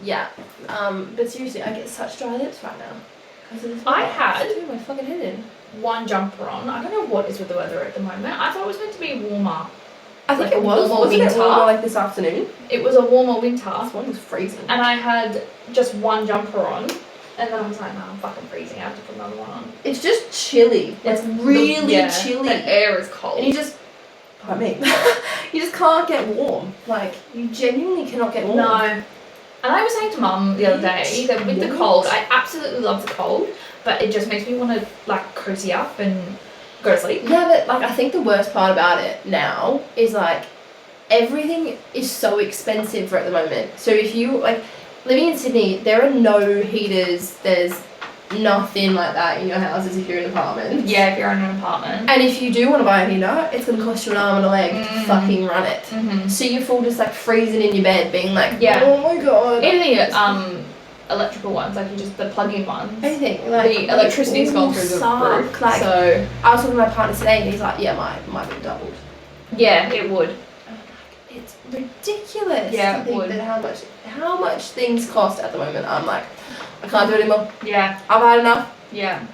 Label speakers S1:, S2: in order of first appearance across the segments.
S1: Yeah, but seriously, I get such dry lips right now.
S2: I had
S1: my fucking head in.
S2: one jumper on. I don't know what is with the weather at the moment. I thought it was meant to be warmer.
S1: I think
S2: Like
S1: it was.
S2: warmer
S1: Wasn't it
S2: winter.
S1: warmer like this afternoon?
S2: It was a warmer winter,
S1: This one was freezing.
S2: and I had just one jumper on, and then I was like, no, I'm fucking freezing. I have to put another one on.
S1: It's just chilly. It's really chilly.
S2: The air is cold.
S1: And you just, pardon me, you just can't get warm. Like, you genuinely cannot get warm.
S2: No. And I was saying to Mum the other day that with the cold, I absolutely love the cold, but it just makes me want to like cozy up and go to sleep.
S1: Yeah, but like I think the worst part about it now is like everything is so expensive at the moment. So if you like living in Sydney, there are no heaters. There's nothing like that in your houses if you're in an apartment.
S2: Yeah, if you're in an apartment.
S1: And if you do want to buy a heater, it's going to cost you an arm and a leg to fucking run it.
S2: Mm-hmm.
S1: So you're full just like freezing in your bed, being like,
S2: Yeah.
S1: oh my god.
S2: Even the electrical ones, like you just the plug-in ones.
S1: Anything like
S2: The electricity's gone through the roof.
S1: Like,
S2: so
S1: I was talking to my partner today, and he's like, "Yeah, my bill doubled."
S2: yeah, it would.
S1: It's ridiculous.
S2: Yeah,
S1: to
S2: it
S1: think
S2: would.
S1: that how much things cost at the moment. I'm like, I can't do it anymore.
S2: Yeah,
S1: I've had enough.
S2: yeah.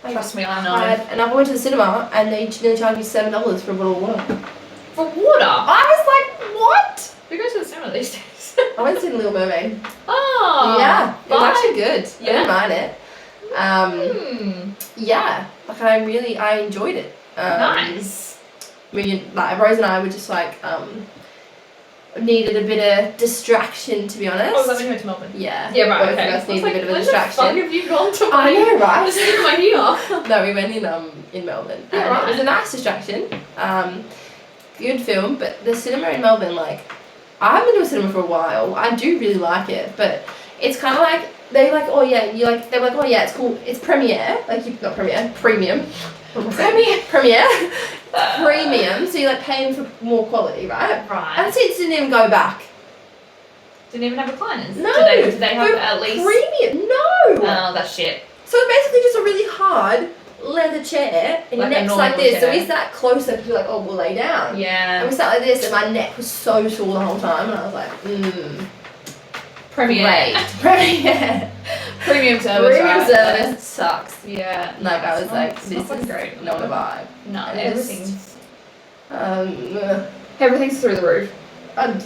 S1: Like,
S2: Trust me, I know.
S1: And I went to the cinema, and they nearly charged me $7 for a bottle of water.
S2: For water?
S1: I was like, what?
S2: Who goes to the cinema these days?
S1: I went to see Little Mermaid.
S2: Oh.
S1: Yeah, it was
S2: fine.
S1: actually good. I
S2: Yeah.
S1: didn't mind it. Yeah, like I enjoyed it.
S2: Nice.
S1: Like Rose and I were just like needed a bit of distraction, to be honest.
S2: Oh, was that when you went to Melbourne?
S1: Yeah.
S2: Yeah, right,
S1: Both
S2: okay.
S1: of us needed a bit of a
S2: When
S1: distraction.
S2: the fuck have you gone to
S1: I know, right?
S2: The cinema here.
S1: No, we went in Melbourne.
S2: Yeah,
S1: And
S2: right.
S1: it was a nice distraction. Good film, but the cinema in Melbourne, like, I haven't been to a cinema for a while. I do really like it, but it's kind of like they're like, oh yeah, they're like, oh yeah, it's cool. It's premiere, like not premiere, premium. Premiere. Premium. So you're like paying for more quality, right?
S2: Right.
S1: And seats didn't even go back.
S2: Didn't even have recliners?
S1: No.
S2: Did they have
S1: For
S2: at least?
S1: premium? No.
S2: Oh, that's shit.
S1: So it's basically just a really hard leather chair, and your
S2: Like a
S1: neck's like
S2: normal
S1: this. So
S2: chair.
S1: we sat closer because you're like, oh, we'll lay down. And
S2: Yeah.
S1: we sat like this, and my neck was so sore the whole time, and I was like,
S2: Premiere.
S1: great. Premium.
S2: Premium service.
S1: Premium
S2: right?
S1: service sucks.
S2: Yeah.
S1: Like I was like,
S2: It's
S1: this
S2: not
S1: is
S2: great.
S1: not a vibe.
S2: No,
S1: And
S2: everything's
S1: Ugh.
S2: everything's through the roof.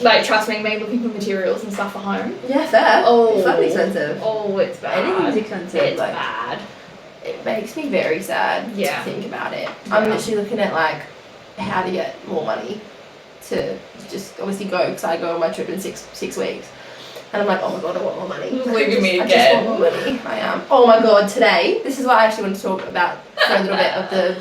S1: Like,
S2: Trust me looking for materials and stuff for home.
S1: yeah, fair.
S2: Oh.
S1: It's fucking expensive.
S2: Oh, it's bad.
S1: Anything's expensive.
S2: It's
S1: like,
S2: bad.
S1: it makes me very sad
S2: Yeah.
S1: to think about it. I'm
S2: Yeah.
S1: literally looking at like how to get more money to just obviously go, because I go on my trip in six weeks. And I'm like, oh my god, I want more money.
S2: Leaving me
S1: I
S2: again.
S1: just want more money. I am. Oh my god, today, this is what I actually want to talk about for a little bit of the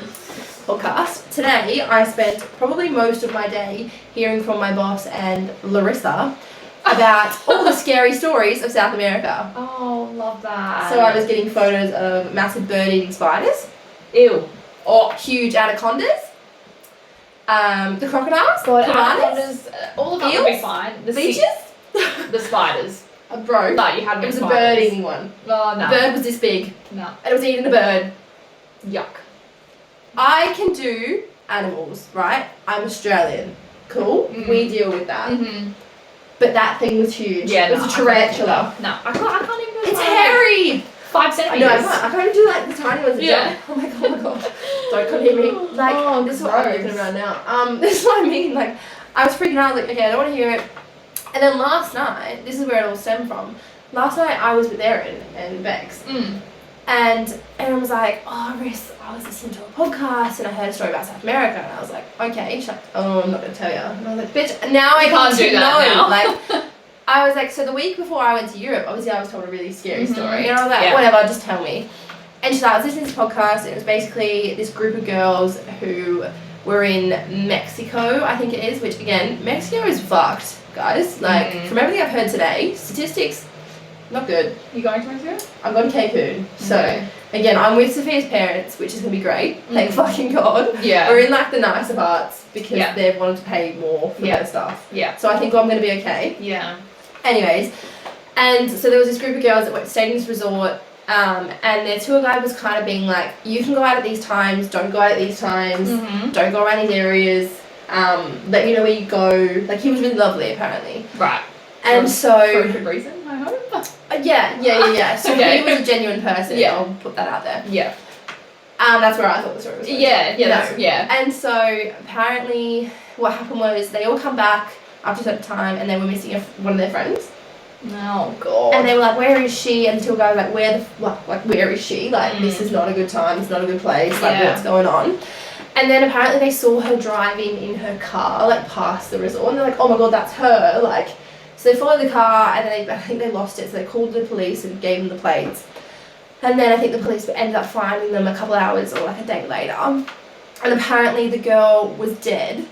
S1: podcast. Today, I spent probably most of my day hearing from my boss and Larissa about all the scary stories of South America.
S2: Oh, love that.
S1: So I was getting photos of massive bird-eating spiders,
S2: Ew.
S1: or huge anacondas, the crocodiles,
S2: God,
S1: piranhas,
S2: anacondas, all of that would be
S1: eels,
S2: fine. The
S1: beaches.
S2: the spiders.
S1: Bro,
S2: Like you had
S1: it was a
S2: spiders.
S1: bird-eating one.
S2: Oh, no.
S1: The bird was this big,
S2: No.
S1: and it was eating a bird.
S2: Yuck.
S1: I can do animals, right? I'm Australian. Cool.
S2: Mhm.
S1: We deal with that.
S2: Mm-hmm.
S1: But that thing was huge.
S2: Yeah,
S1: it was a tarantula.
S2: No, I can't even do
S1: It's
S2: five.
S1: hairy.
S2: 5
S1: I
S2: centimeters.
S1: know. I can't even do like the tiny ones. That
S2: Yeah.
S1: jump. Oh my god. Oh my god. Don't come near me. Like
S2: Oh,
S1: this is what I'm
S2: gross.
S1: looking around now. This is what I mean. Like I was freaking out. I was like, okay, I don't want to hear it. And then last night, this is where it all stemmed from. Last night I was with Erin and Bex.
S2: Mm.
S1: And Erin was like, oh, Riss, I was listening to a podcast and I heard a story about South America. And I was like, okay. She's like, oh, I'm not going to tell you. And I was like, bitch, now I
S2: can't
S1: need
S2: do
S1: to
S2: that
S1: know.
S2: now.
S1: Like, I was like, so the week before I went to Europe, obviously I was told a really scary
S2: Mhm.
S1: story. And I was like,
S2: Yeah.
S1: whatever, just tell me. And she's like, I was listening to this podcast. It was basically this group of girls who were in Mexico, I think it is, which again, Mexico is fucked, guys. Like,
S2: Mhm.
S1: from everything I've heard today, statistics, not good.
S2: You going to Mexico?
S1: I'm going to Cancun. So,
S2: Okay.
S1: again, I'm with Sophia's parents, which is going to be great. Thank
S2: Mhm.
S1: fucking God.
S2: Yeah.
S1: We're in like the nicer parts because
S2: Yeah.
S1: they've wanted to pay more for
S2: Yeah.
S1: their stuff.
S2: Yeah.
S1: So I think I'm going to be okay.
S2: Yeah.
S1: Anyways, and so there was this group of girls that went stayed in this resort, and their tour guide was kind of being like, you can go out at these times, don't go out at these times,
S2: Mm-hmm.
S1: don't go around these areas. Let you know where you go. Like, he was really lovely, apparently.
S2: Right.
S1: And
S2: For
S1: so...
S2: a good reason, I hope.
S1: Yeah. So
S2: Okay.
S1: he was a genuine person.
S2: Yeah.
S1: I'll put that out there.
S2: Yeah.
S1: That's where I thought the story was going.
S2: Yeah.
S1: And so, apparently, what happened was they all come back after a certain time and they were missing one of their friends.
S2: Oh, God.
S1: And they were like, where is she? And the tour guide was like, where is she? Like, this is not a good time. It's not a good place. Like, what's going on? And then apparently they saw her driving in her car, like, past the resort. And they're like, oh my God, that's her. Like, so they followed the car and then I think they lost it. So they called the police and gave them the plates. And then I think the police ended up finding them a couple hours or like a day later. And apparently the girl was dead,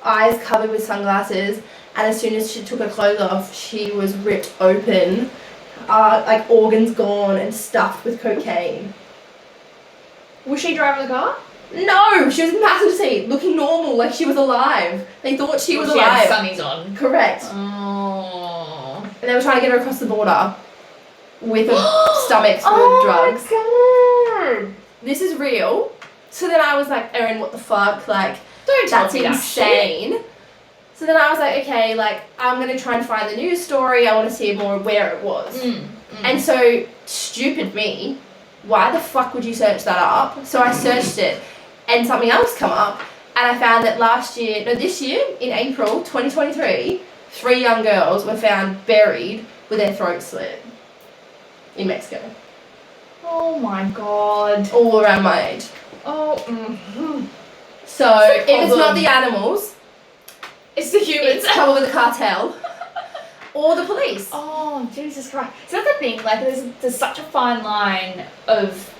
S1: eyes covered with sunglasses. And as soon as she took her clothes off, she was ripped open, like organs gone and stuffed with cocaine.
S2: Was she driving the car?
S1: No, she was in the passenger seat, looking normal, like she was alive. They thought she was alive.
S2: She had sunnies on.
S1: Correct.
S2: Oh.
S1: And they were trying to get her across the border with a stomach full of drugs.
S2: Oh my God.
S1: This is real. So then I was like, Erin, what the fuck? Like,
S2: Don't tell
S1: that's
S2: me that
S1: insane.
S2: shit.
S1: So then I was like, okay, like, I'm going to try and find the news story. I want to see more where it was. And so, stupid me, why the fuck would you search that up? So I searched it, and something else come up, and I found that this year, in April 2023, 3 young girls were found buried with their throats slit in Mexico.
S2: Oh my God.
S1: All around my age.
S2: Oh.
S1: So, if it's not the animals...
S2: It's the humans.
S1: It's probably the cartel or the police.
S2: Oh, Jesus Christ. So that's the thing, like, there's such a fine line of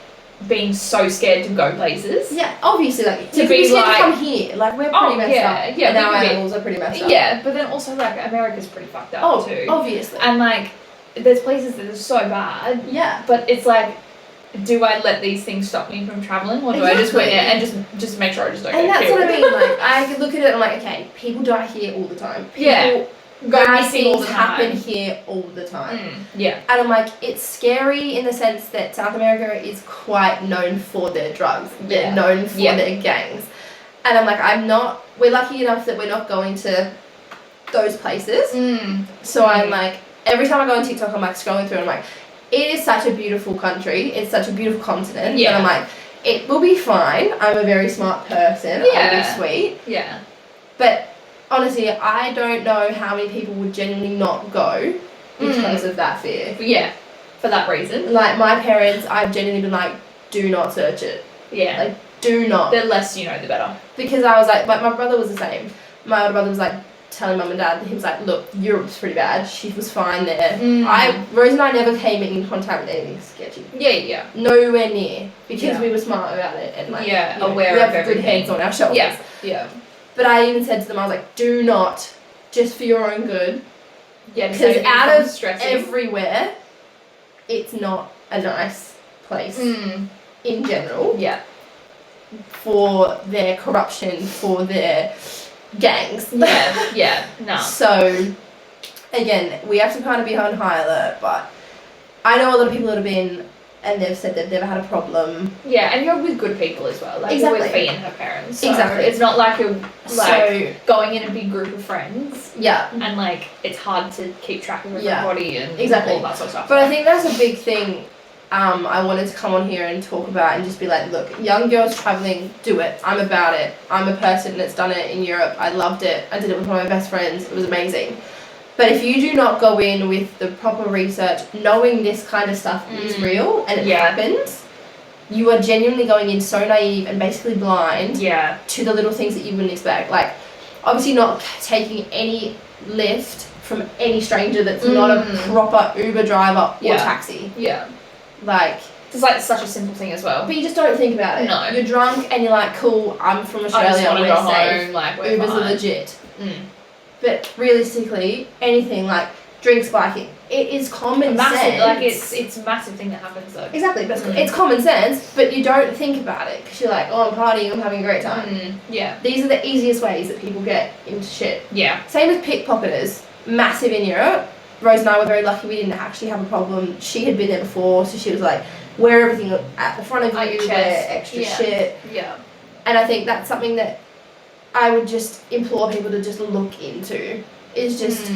S2: being so scared to go places.
S1: Yeah, obviously, like,
S2: to
S1: you
S2: be
S1: scared
S2: like...
S1: to come here. Like, we're pretty messed up.
S2: Yeah,
S1: and our animals are pretty messed up.
S2: Yeah, but then also, like, America's pretty fucked up, too.
S1: Obviously.
S2: And, like, there's places that are so bad.
S1: Yeah.
S2: But it's like, do I let these things stop me from travelling, or do I just wait and just make sure I just don't get
S1: that's
S2: killed?
S1: what I mean. Like, I look at it and I'm like, okay, people die here all the time.
S2: Go missing all the time.
S1: Happen here all the time.
S2: Yeah.
S1: And I'm like, it's scary in the sense that South America is quite known for their drugs. They're known for their gangs. And I'm like, we're lucky enough that we're not going to those places. So I'm like, every time I go on TikTok, I'm like scrolling through and I'm like, it is such a beautiful country. It's such a beautiful continent. Yeah. And I'm like, it will be fine. I'm a very smart person.
S2: Yeah.
S1: I'll be sweet.
S2: Yeah.
S1: But honestly, I don't know how many people would genuinely not go because of that fear.
S2: Yeah. For that reason.
S1: Like, my parents, I've genuinely been like, do not search it.
S2: Yeah.
S1: Like, do not.
S2: The less you know, the better.
S1: Because I was like my brother was the same. My older brother was like, telling mum and dad, he was like, look, Europe's pretty bad. She was fine there. Rose and I never came in contact with anything sketchy.
S2: Yeah.
S1: Nowhere near. Because we were smart about it and like,
S2: aware
S1: we
S2: of
S1: have good heads on our shoulders.
S2: Yeah.
S1: But I even said to them, I was like, do not, just for your own good.
S2: Yeah,
S1: because out of
S2: stressing.
S1: Everywhere, it's not a nice place in general.
S2: Yeah.
S1: For their corruption, for their gangs.
S2: No.
S1: So, again, we have to kind of be on high alert, but I know a lot of people that have been, and they've said they've never had a problem.
S2: Yeah, and you're with good people as well. Like,
S1: exactly.
S2: You're with Fee and her parents. So
S1: exactly.
S2: It's not like you're, going in a big group of friends.
S1: Yeah.
S2: And, like, it's hard to keep track of everybody and all that sort of stuff.
S1: But I think that's a big thing I wanted to come on here and talk about and just be like, look, young girls travelling, do it. I'm about it. I'm a person that's done it in Europe. I loved it. I did it with one of my best friends. It was amazing. But if you do not go in with the proper research, knowing this kind of stuff is real and it happens, you are genuinely going in so naive and basically blind to the little things that you wouldn't expect. Like, obviously not taking any lift from any stranger that's not a proper Uber driver or taxi.
S2: Yeah.
S1: Like,
S2: it's like such a simple thing as well.
S1: But you just don't think about it.
S2: No.
S1: You're drunk and you're like, cool, I'm from Australia, we're safe.
S2: Home, like, we're
S1: Uber's
S2: fine.
S1: legit. But realistically, anything like drink spiking, it is common sense.
S2: Like, it's a massive thing that happens though.
S1: Exactly, but it's common sense, but you don't think about it because you're like, oh, I'm partying, I'm having a great time.
S2: Yeah.
S1: These are the easiest ways that people get into shit.
S2: Yeah.
S1: Same with pickpocketers, massive in Europe. Rose and I were very lucky we didn't actually have a problem. She had been there before, so she was like, wear everything at the front of you, wear extra shit.
S2: Yeah.
S1: And I think that's something that I would just implore people to just look into is just,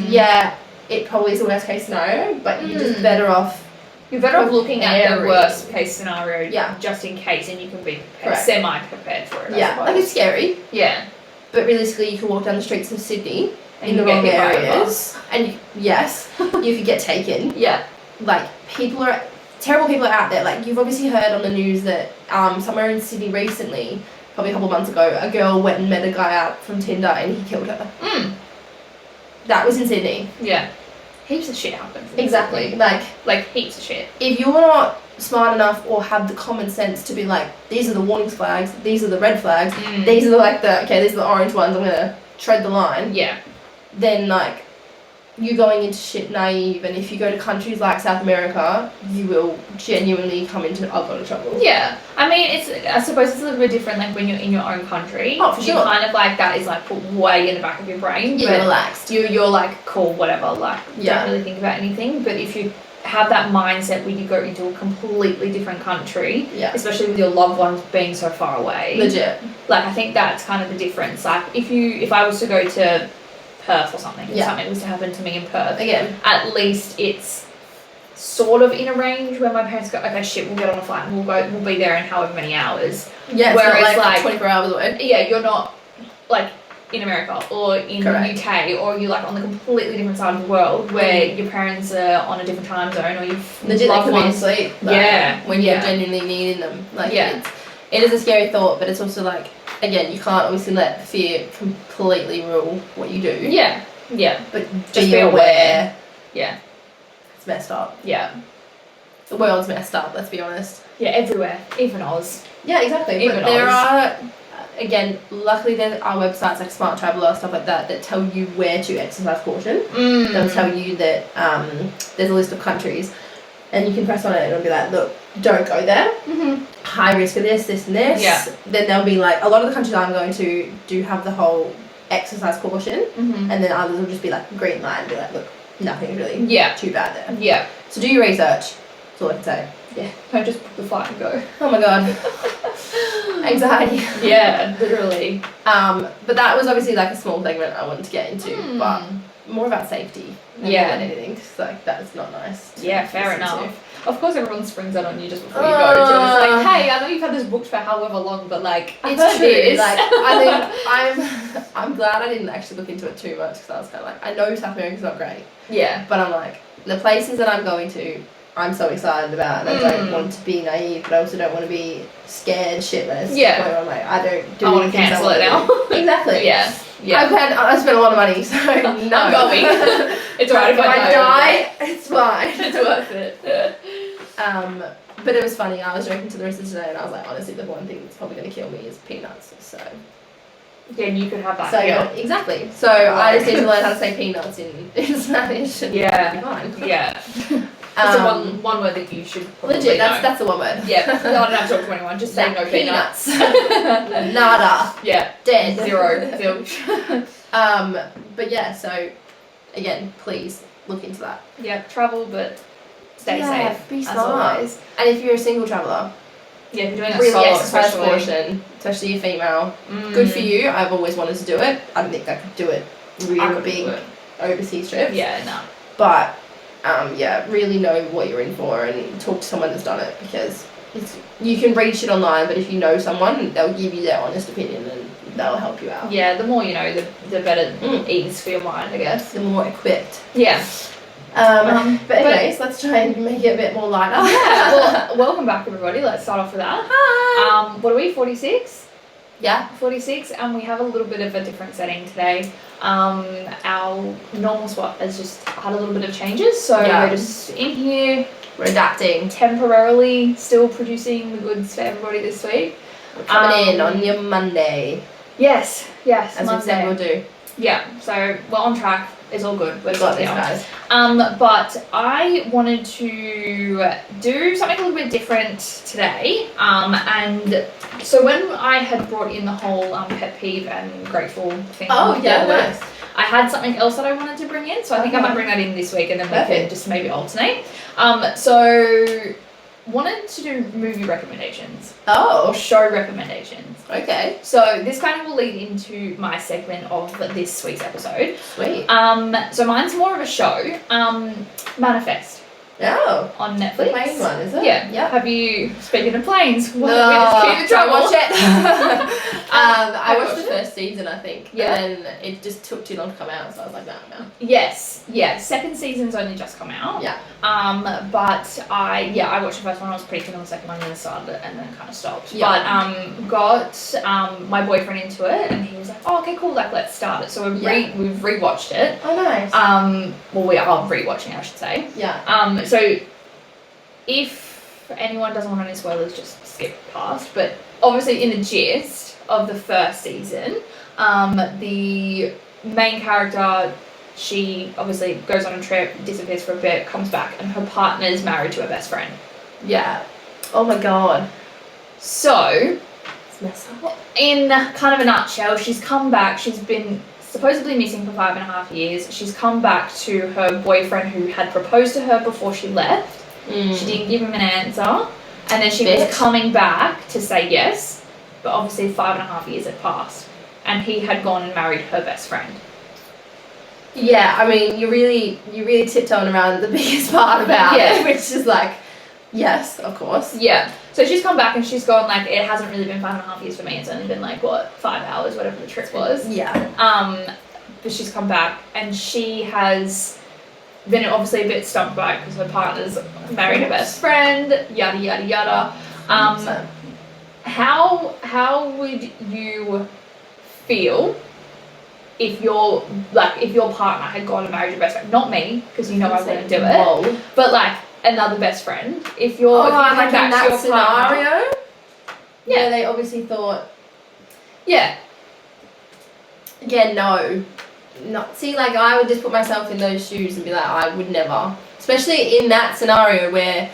S1: it probably is the worst case scenario, but you're just better off.
S2: You're better off looking at the worst case scenario just in case, and you can be semi-prepared for it,
S1: Yeah, like it's scary.
S2: Yeah.
S1: But realistically, you can walk down the streets of Sydney in the wrong areas, and you could get taken.
S2: Yeah.
S1: Like, terrible people are out there. Like, you've obviously heard on the news that somewhere in Sydney recently, probably a couple of months ago, a girl went and met a guy out from Tinder and he killed her. That was in Sydney.
S2: Yeah. Heaps of shit happens.
S1: Exactly.
S2: Like heaps of shit.
S1: If you're not smart enough or have the common sense to be like, these are the warning flags, these are the red flags, these are these are the orange ones, I'm gonna tread the line.
S2: Yeah. Then
S1: you're going into shit naive, and if you go to countries like South America, you will genuinely come into a lot of trouble.
S2: Yeah. I mean, I suppose it's a little bit different like when you're in your own country.
S1: Oh, for sure.
S2: You kind of that is put way in the back of your brain.
S1: You're relaxed.
S2: You're like, cool, whatever, don't really think about anything. But if you have that mindset when you go into a completely different country, especially with your loved ones being so far away.
S1: Legit.
S2: I think that's kind of the difference. If I was to go to Perth or something, if something was to happen to me in Perth,
S1: again,
S2: at least it's sort of in a range where my parents go, okay, shit, we'll get on a flight and we'll be there in however many hours.
S1: Yeah, whereas it's not 24 hours away.
S2: Yeah, you're not in America or in the UK, or you're on the completely different side of the world where your parents are on a different time zone, or you've
S1: loved ones asleep. When you're genuinely needing them. It is a scary thought, but it's also again, you can't obviously let fear completely rule what you do.
S2: Yeah. Yeah.
S1: But just be aware.
S2: Yeah.
S1: It's messed up.
S2: Yeah.
S1: The world's messed up, let's be honest.
S2: Yeah, everywhere. Even Oz.
S1: Yeah, exactly.
S2: Even
S1: but there are, again, luckily there are websites like Smart Traveller, stuff like that tell you where to exercise caution. They'll tell you that there's a list of countries, and you can press on it and it'll be like, look, don't go there. High risk of this, this and this.
S2: Yeah.
S1: Then there'll be a lot of the countries I'm going to do have the whole exercise caution, and then others will just be green light and be like, look, nothing really too bad there.
S2: Yeah.
S1: So do your research. That's all I can say.
S2: Yeah. Don't just book the flight and go.
S1: Oh my god. Anxiety.
S2: Yeah, literally.
S1: But that was obviously a small segment I wanted to get into, but more about safety than anything, because that's not nice.
S2: Yeah, fair enough. Of course, everyone springs that on you just before you go. So it's hey, I know you've had this booked for however long, but
S1: it's true. I think I'm glad I didn't actually look into it too much, because I was kind of I know South America's not great.
S2: Yeah.
S1: But I'm the places that I'm going to, I'm so excited about, and I don't want to be naive, but I also don't want to be scared shitless.
S2: Yeah.
S1: Where I'm I
S2: want to cancel it now.
S1: Exactly.
S2: Yeah. Yeah.
S1: I spent a lot of money, so no.
S2: I'm going. It's alright if
S1: I die. It's fine.
S2: It's worth it.
S1: But it was funny. I was joking to the rest of today, and I was honestly, the one thing that's probably going to kill me is peanuts. So.
S2: Yeah, and you could have that.
S1: So exactly. So I just need to learn how to say peanuts in Spanish. And
S2: yeah.
S1: Fine.
S2: Yeah. It's one word that you should probably
S1: legit.
S2: know.
S1: That's the one word.
S2: Yeah. No, I don't have to talk to anyone. Just say no peanuts.
S1: Nada.
S2: Yeah.
S1: Dead.
S2: Zero.
S1: But yeah. So again, please look into that.
S2: Yeah. Travel, but stay safe.
S1: Be smart. Always. And if you're a single traveller.
S2: Yeah, if you're doing
S1: really
S2: solo,
S1: exercise caution, especially a female. Good for you. I've always wanted to do it. I don't think I could do it really big overseas trips.
S2: Yeah, no.
S1: But really know what you're in for and talk to someone that's done it, because you can read shit online, but if you know someone, they'll give you their honest opinion and they'll help you out.
S2: Yeah, the more you know, the better ease for your mind, I guess.
S1: The more equipped.
S2: Yeah.
S1: But anyways, let's try and make it a bit more lighter.
S2: Yeah, well, welcome back everybody. Let's start off with that.
S1: Hi!
S2: What are we, 46?
S1: Yeah.
S2: 46, and we have a little bit of a different setting today. Our normal spot has just had a little bit of changes, so we're just in here.
S1: We're adapting.
S2: Temporarily still producing the goods for everybody this week.
S1: We're coming in on your Monday.
S2: Yes,
S1: as
S2: Monday.
S1: we said we'll do.
S2: Yeah, so we're on track. It's all good.
S1: We've got this, guys.
S2: But I wanted to do something a little bit different today. And so when I had brought in the whole pet peeve and grateful thing,
S1: nice.
S2: I had something else that I wanted to bring in. So I think I might bring that in this week, and then we can just maybe alternate. So wanted to do movie recommendations or
S1: Oh,
S2: show recommendations.
S1: okay.
S2: So this kind of will lead into my segment of this week's episode.
S1: Sweet.
S2: So mine's more of a show. Manifest
S1: Oh,
S2: on
S1: the
S2: Netflix.
S1: plane one, is it?
S2: Yeah.
S1: Yeah.
S2: Have you, speaking of planes,
S1: No,
S2: we just keep the trouble.
S1: don't watch it. I watched
S2: watched
S1: the
S2: it.
S1: first season, I think.
S2: Yeah.
S1: And then it just took too long to come out, so I was like, no.
S2: Yes, yeah. Second season's only just come out.
S1: Yeah.
S2: But I watched the first one. I was pretty keen on the second one, and then started it, and then kind of stopped.
S1: Yeah.
S2: But got my boyfriend into it, and he was like, "Oh, okay, cool. Like, let's start it." So we've rewatched it.
S1: Oh, nice.
S2: Well, we are rewatching it, I should say.
S1: Yeah.
S2: So if anyone doesn't want any spoilers, just skip past. But obviously, in the gist of the first season, the main character, she obviously goes on a trip, disappears for a bit, comes back, and her partner is married to her best friend.
S1: Yeah. Oh my god.
S2: So,
S1: It's messed up.
S2: in kind of a nutshell, she's come back. She's been supposedly missing for 5.5 years. She's come back to her boyfriend who had proposed to her before she left. She didn't give him an answer, and then she was coming back to say yes, but obviously 5.5 years had passed, and he had gone and married her best friend.
S1: Yeah, I mean, you're really tiptoeing around the biggest part about it, which is like, yes, of course.
S2: Yeah. So she's come back and she's gone like, it hasn't really been 5.5 years for me. It's only been like 5 hours, whatever the trip was.
S1: Yeah.
S2: But she's come back and she has been obviously a bit stumped by it because her partner's married her best friend. Yada yada yada. How would you feel if your partner had gone and married your best friend? Not me, because you know I wouldn't do it.
S1: Whoa.
S2: But like another best friend. If you
S1: like
S2: came
S1: in
S2: back to
S1: that
S2: your
S1: scenario?
S2: partner,
S1: Yeah, they obviously thought,
S2: yeah,
S1: no. Not see, like, I would just put myself in those shoes and be like, I would never. Especially in that scenario where,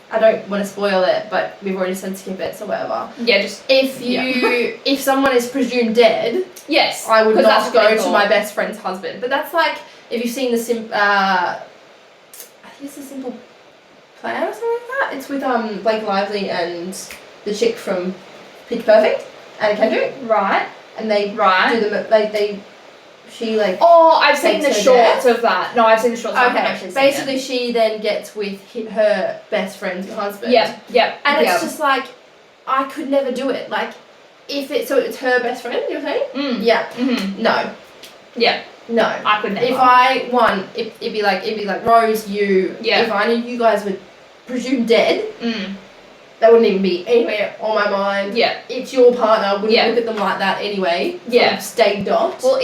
S1: I don't want to spoil it, but we've already said skip it, so whatever.
S2: yeah, just
S1: If someone is presumed dead,
S2: yes,
S1: I would
S2: 'cause
S1: not
S2: that's what I
S1: go to
S2: thought.
S1: my best friend's husband. But that's like, if you've seen I think it's a Simple Plan or something like that. It's with Blake Lively and the chick from Pitch Perfect, Anna Kendrick,
S2: right.
S1: and they do the she like.
S2: Oh, I've seen the
S1: takes her
S2: shorts of that. No, I've seen the shorts. I haven't
S1: Okay,
S2: actually seen
S1: basically she then gets with her best friend's husband.
S2: it. Yep.
S1: And it's just like, I could never do it. Like, so it's her best friend, you're saying? Yeah.
S2: Mm-hmm.
S1: No.
S2: Yeah.
S1: No.
S2: I could never.
S1: If I won, it'd be like Rose, you.
S2: Yeah.
S1: If I knew you guys were presumed dead,
S2: Mm.
S1: that wouldn't even be anywhere on my mind.
S2: Yeah.
S1: It's your partner. I wouldn't
S2: Yeah.
S1: look at them like that anyway.
S2: Yeah.
S1: Stay dot.
S2: Well,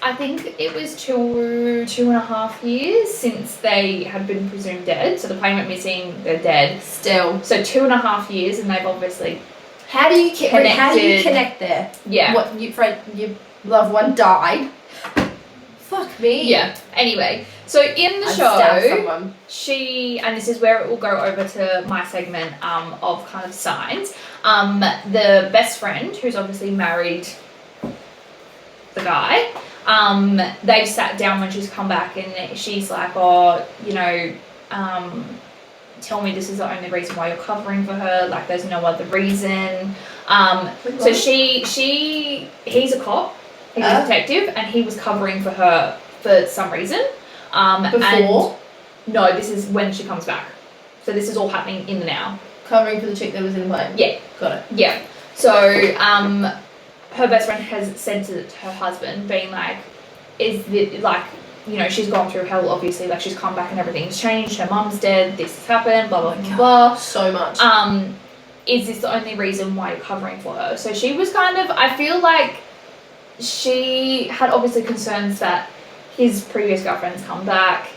S2: I think it was 2.5 years since they had been presumed dead. So the plane went missing, they're dead.
S1: Still.
S2: So 2.5 years, and they've obviously
S1: How do you
S2: Connected.
S1: connect there?
S2: yeah.
S1: What your loved one died? Fuck me.
S2: Yeah. Anyway, so in the
S1: I'd stab
S2: show,
S1: someone.
S2: and this is where it will go over to my segment of kind of signs. The best friend, who's obviously married the guy, they've sat down when she's come back, and she's like, oh, tell me this is the only reason why you're covering for her. Like, there's no other reason. So he's a cop. He's a detective, and he was covering for her for some reason.
S1: Before?
S2: No, this is when she comes back. So this is all happening in the now.
S1: Covering for the chick that was in the plane.
S2: Yeah.
S1: Got it.
S2: Yeah. So her best friend has said to her husband, being like, is it like, she's gone through hell, obviously, like she's come back and everything's changed, her mum's dead, this has happened, blah, blah, blah, blah.
S1: So much.
S2: Is this the only reason why you're covering for her? So she was kind of, I feel like she had obviously concerns that his previous girlfriend's come back,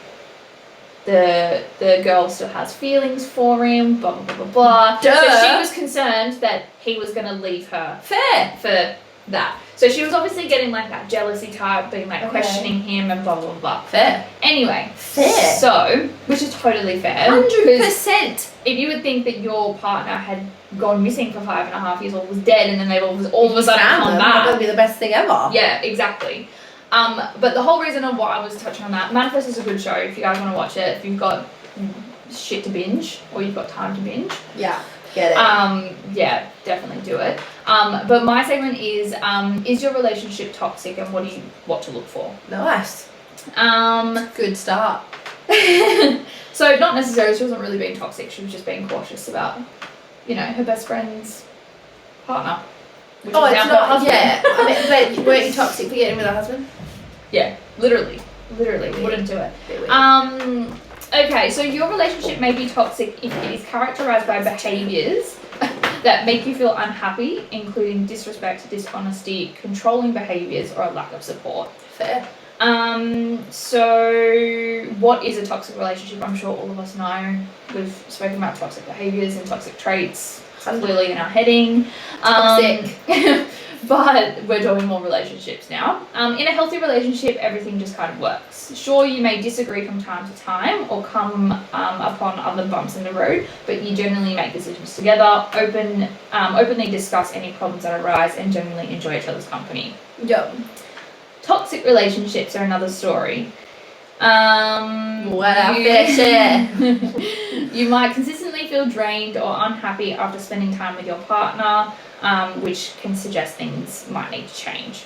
S2: the girl still has feelings for him, blah, blah, blah, blah, blah.
S1: Duh.
S2: So she was concerned that he was going to leave her
S1: Fair.
S2: for that. So she was obviously getting like that jealousy type, being like questioning him and blah, blah, blah.
S1: Fair.
S2: Anyway.
S1: Fair.
S2: So, which is totally fair.
S1: 100%.
S2: If you would think that your partner had gone missing for 5.5 years or was dead, and then they've all of a sudden come
S1: That would
S2: back.
S1: be the best thing ever.
S2: Yeah, exactly. But the whole reason of why I was touching on that, Manifest is a good show if you guys want to watch it. If you've got shit to binge or you've got time to binge.
S1: Yeah, get it.
S2: Yeah, definitely do it. But my segment is your relationship toxic and what to look for?
S1: Nice. Good start.
S2: So not necessarily, she wasn't really being toxic, she was just being cautious about, her best friend's partner. Which
S1: Oh,
S2: is
S1: it's
S2: now her
S1: not,
S2: husband.
S1: yeah. But weren't you toxic for getting with a husband?
S2: Yeah, literally,
S1: Yeah.
S2: wouldn't do it. Okay, so your relationship may be toxic if it is characterized by behaviors that make you feel unhappy, including disrespect, dishonesty, controlling behaviors, or a lack of support.
S1: Fair.
S2: So what is a toxic relationship? I'm sure all of us know. We've spoken about toxic behaviors and toxic traits clearly in our heading.
S1: Toxic.
S2: But we're doing more relationships now. In a healthy relationship, everything just kind of works. Sure, you may disagree from time to time or come upon other bumps in the road, but you generally make decisions together, openly discuss any problems that arise, and generally enjoy each other's company.
S1: Yep.
S2: Toxic relationships are another story.
S1: What a fair share.
S2: You might consistently feel drained or unhappy after spending time with your partner, which can suggest things might need to change.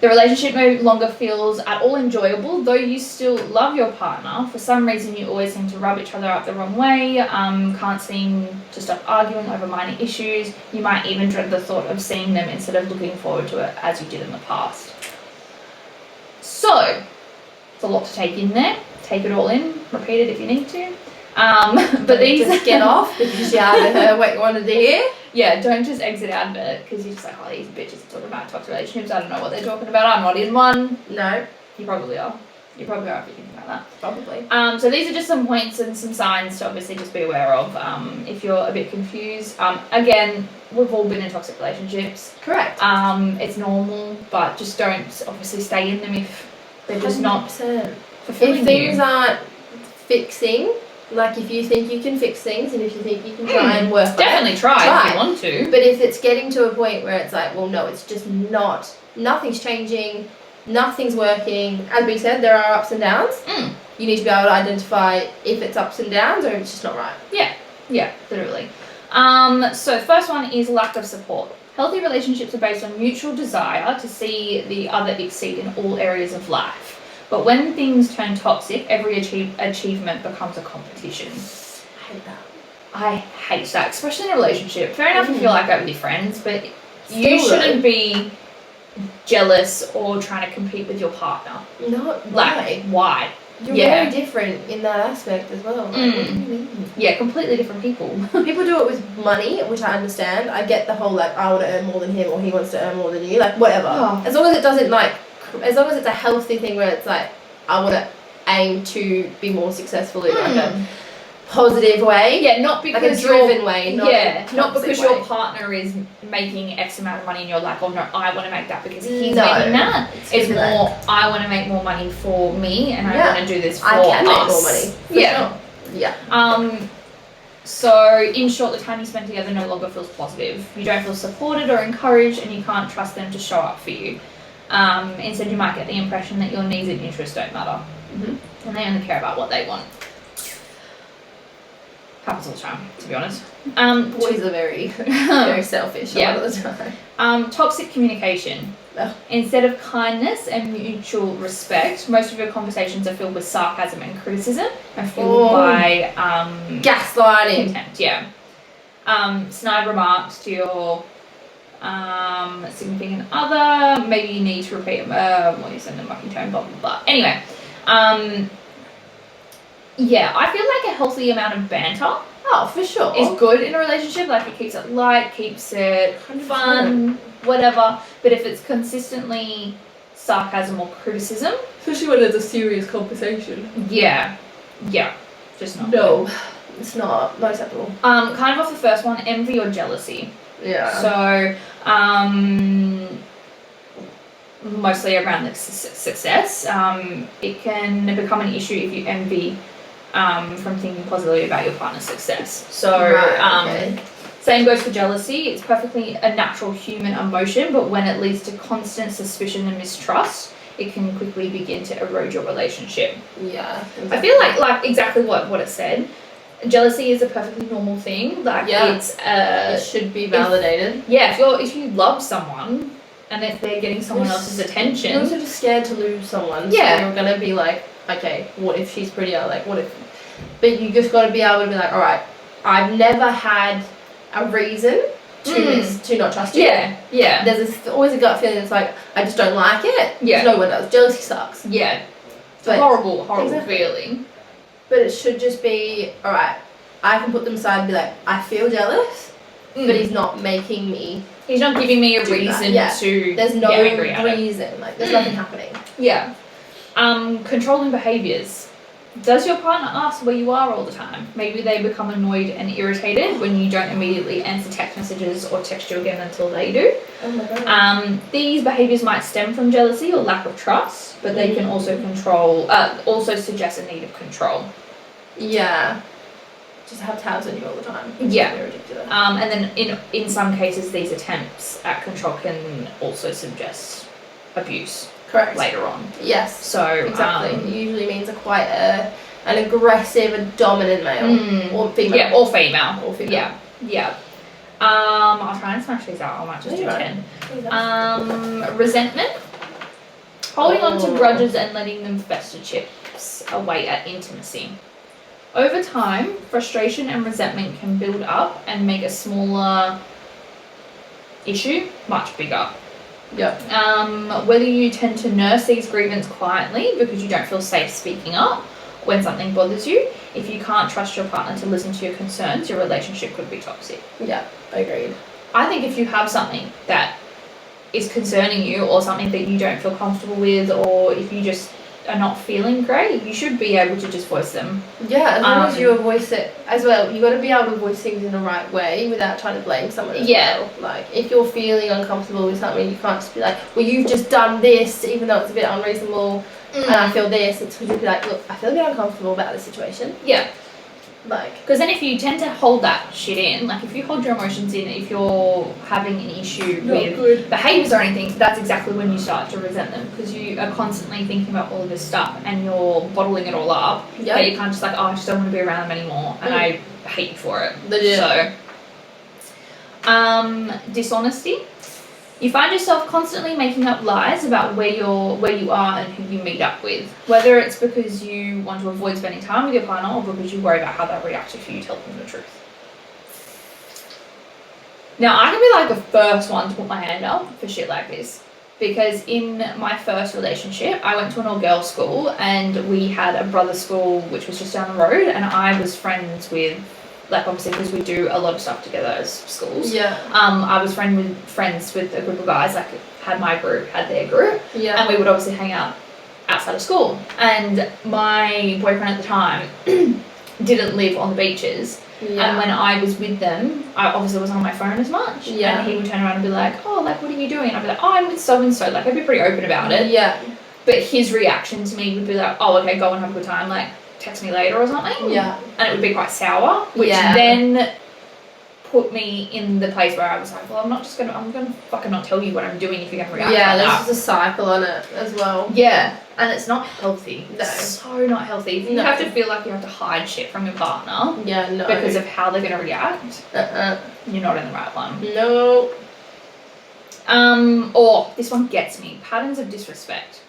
S2: The relationship no longer feels at all enjoyable, though you still love your partner. For some reason, you always seem to rub each other up the wrong way, can't seem to stop arguing over minor issues. You might even dread the thought of seeing them instead of looking forward to it as you did in the past. So, it's a lot to take in there. Take it all in, repeat it if you need to. But these
S1: just get off because you haven't heard what you wanted to hear.
S2: Yeah, don't just exit out of it because you're just like, oh, these bitches are talking about toxic relationships. I don't know what they're talking about. I'm not in one.
S1: No.
S2: You probably are. You probably are if you're thinking about that.
S1: Probably.
S2: So these are just some points and some signs to obviously just be aware of if you're a bit confused. Again, we've all been in toxic relationships.
S1: Correct.
S2: It's normal, but just don't obviously stay in them if they're just 100%. Not fulfilling
S1: if things
S2: you.
S1: aren't fixing, like if you think you can fix things and if you think you can try and work
S2: definitely
S1: on it,
S2: try if you want to.
S1: But if it's getting to a point where it's like, well, no, it's just nothing's changing, nothing's working. As we said, there are ups and downs. You need to be able to identify if it's ups and downs or if it's just not right.
S2: Yeah, literally. So first one is lack of support. Healthy relationships are based on mutual desire to see the other exceed in all areas of life. But when things turn toxic, every achievement becomes a competition. I hate that, especially in a relationship. Fair enough if you're like that with your friends, but you shouldn't be jealous or trying to compete with your partner.
S1: No, why? You're very different in that aspect as well. Like, what do you mean?
S2: Yeah, completely different people.
S1: People do it with money, which I understand. I get the whole like, I want to earn more than him or he wants to earn more than you. Like, whatever.
S2: Oh.
S1: As long as it doesn't as long as it's a healthy thing where it's like, I want to aim to be more successful in like a positive way.
S2: Yeah, not because
S1: like a driven way.
S2: Not because your partner is making X amount of money and you're like, oh no, I want to make that because he's making that. It's more, I want to make more money for me and I want to do this for us.
S1: I can make more money. Sure. Yeah.
S2: So, in short, the time you spend together no longer feels positive. You don't feel supported or encouraged and you can't trust them to show up for you. Instead, you might get the impression that your needs and interests don't matter. And they only care about what they want. Happens all the time, to be honest.
S1: Boys are very, very selfish a lot of the time.
S2: Toxic communication. Instead of kindness and mutual respect, most of your conversations are filled with sarcasm and criticism and fueled by
S1: gaslighting.
S2: Contempt, snide remarks to your significant other. Maybe you need to repeat what you said in the mucking tone, blah blah blah. Anyway, I feel like a healthy amount of banter.
S1: Oh, for sure.
S2: Is good in a relationship. Like it keeps it light, keeps it 100%. Fun, whatever. But if it's consistently sarcasm or criticism,
S1: especially when it's a serious conversation.
S2: Yeah, just not.
S1: No, it's not acceptable.
S2: Kind of off the first one, envy or jealousy.
S1: Yeah.
S2: So, mostly around the success. It can become an issue if you envy from thinking positively about your partner's success. So, same goes for jealousy. It's perfectly a natural human emotion, but when it leads to constant suspicion and mistrust, it can quickly begin to erode your relationship.
S1: Yeah.
S2: I feel like exactly what it said. Jealousy is a perfectly normal thing. Like it's
S1: it should be validated.
S2: If you love someone and if they're getting someone else's attention,
S1: you're also just scared to lose someone.
S2: Yeah.
S1: So you're gonna be like, okay, what if she's prettier? Like, what if? But you just gotta be able to be like, all right, I've never had a reason to not trust you.
S2: Yeah.
S1: There's always a gut feeling. It's like I just don't like it.
S2: Yeah.
S1: No one does. Jealousy sucks.
S2: Yeah. It's a horrible feeling.
S1: But it should just be, all right, I can put them aside and be like, I feel jealous, but he's not making me.
S2: He's not giving me a reason to.
S1: There's no
S2: get angry at
S1: reason. Like there's nothing happening.
S2: Yeah. Controlling behaviours. Does your partner ask where you are all the time? Maybe they become annoyed and irritated when you don't immediately answer text messages or text you again until they do.
S1: Oh my god.
S2: These behaviours might stem from jealousy or lack of trust, but they can also also suggest a need of control.
S1: Yeah. Just have tabs on you all the time.
S2: Yeah.
S1: Ridiculous.
S2: And then in some cases, these attempts at control can also suggest abuse.
S1: Correct.
S2: Later on.
S1: Yes.
S2: So
S1: exactly. It usually means quite an aggressive and dominant male or female.
S2: Yeah, or female.
S1: Or female.
S2: Yeah. I'll try and smash these out. I might just do 10. Resentment. Holding on to grudges and letting them fester chips away at intimacy. Over time, frustration and resentment can build up and make a smaller issue much bigger.
S1: Yep.
S2: Whether you tend to nurse these grievances quietly because you don't feel safe speaking up when something bothers you, if you can't trust your partner to listen to your concerns, your relationship could be toxic.
S1: Yeah, agreed.
S2: I think if you have something that is concerning you or something that you don't feel comfortable with, or if you just are not feeling great, you should be able to just voice them.
S1: Yeah, as long as you voice it as well. You got to be able to voice things in the right way without trying to blame someone as well. Like, if you're feeling uncomfortable with something, you can't just be like, well, you've just done this, even though it's a bit unreasonable, and I feel this. It's to be like, look, I feel a bit uncomfortable about this situation.
S2: Yeah.
S1: Like,
S2: because then if you tend to hold that shit in, like if you hold your emotions in, if you're having an issue with behaviours or anything, that's exactly when you start to resent them, because you are constantly thinking about all of this stuff and you're bottling it all up.
S1: Yep.
S2: But you can't just like, oh, I just don't want to be around them anymore, and I hate you for it.
S1: Legit.
S2: So, dishonesty. You find yourself constantly making up lies about where you are and who you meet up with, whether it's because you want to avoid spending time with your partner or because you worry about how they'll react if you tell them the truth. Now, I can be like the first one to put my hand up for shit like this, because in my first relationship, I went to an all-girls school and we had a brother school which was just down the road, and I was friends with, like, obviously because we do a lot of stuff together as schools.
S1: Yeah.
S2: I was friends with a group of guys, like had my group, had their group.
S1: Yeah.
S2: And we would obviously hang out outside of school. And my boyfriend at the time didn't live on the beaches. Yeah. And when I was with them, I obviously wasn't on my phone as much.
S1: Yeah.
S2: And he would turn around and be like, oh, like, what are you doing? And I'd be like, oh, I'm with so-and-so. Like, I'd be pretty open about it.
S1: Yeah.
S2: But his reaction to me would be like, oh, okay, go and have a good time. Like, text me later or something.
S1: Yeah.
S2: And it would be quite sour, which then put me in the place where I was like, well, I'm gonna fucking not tell you what I'm doing if you're gonna react like that.
S1: Yeah, there's a cycle on it as well.
S2: Yeah, and it's not healthy.
S1: No.
S2: It's so not healthy. If you have to feel like you have to hide shit from your partner because of how they're gonna react, you're not in the right one.
S1: No.
S2: Or this one gets me. Patterns of disrespect.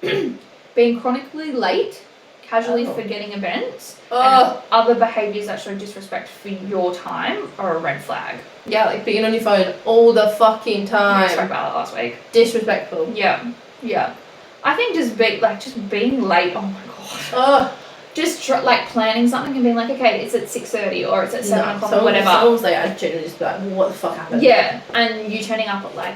S2: Being chronically late, casually forgetting events, and other behaviours that show disrespect for your time are a red flag.
S1: Yeah, like being on your phone all the fucking time.
S2: We spoke about that last week.
S1: Disrespectful.
S2: Yeah. I think just being late. Oh my god. Just like planning something and being like, okay, it's at 6:30 or it's at 7 o'clock or whatever.
S1: Someone's like, I'd generally just be like, what the fuck happened?
S2: Yeah, and you turning up at like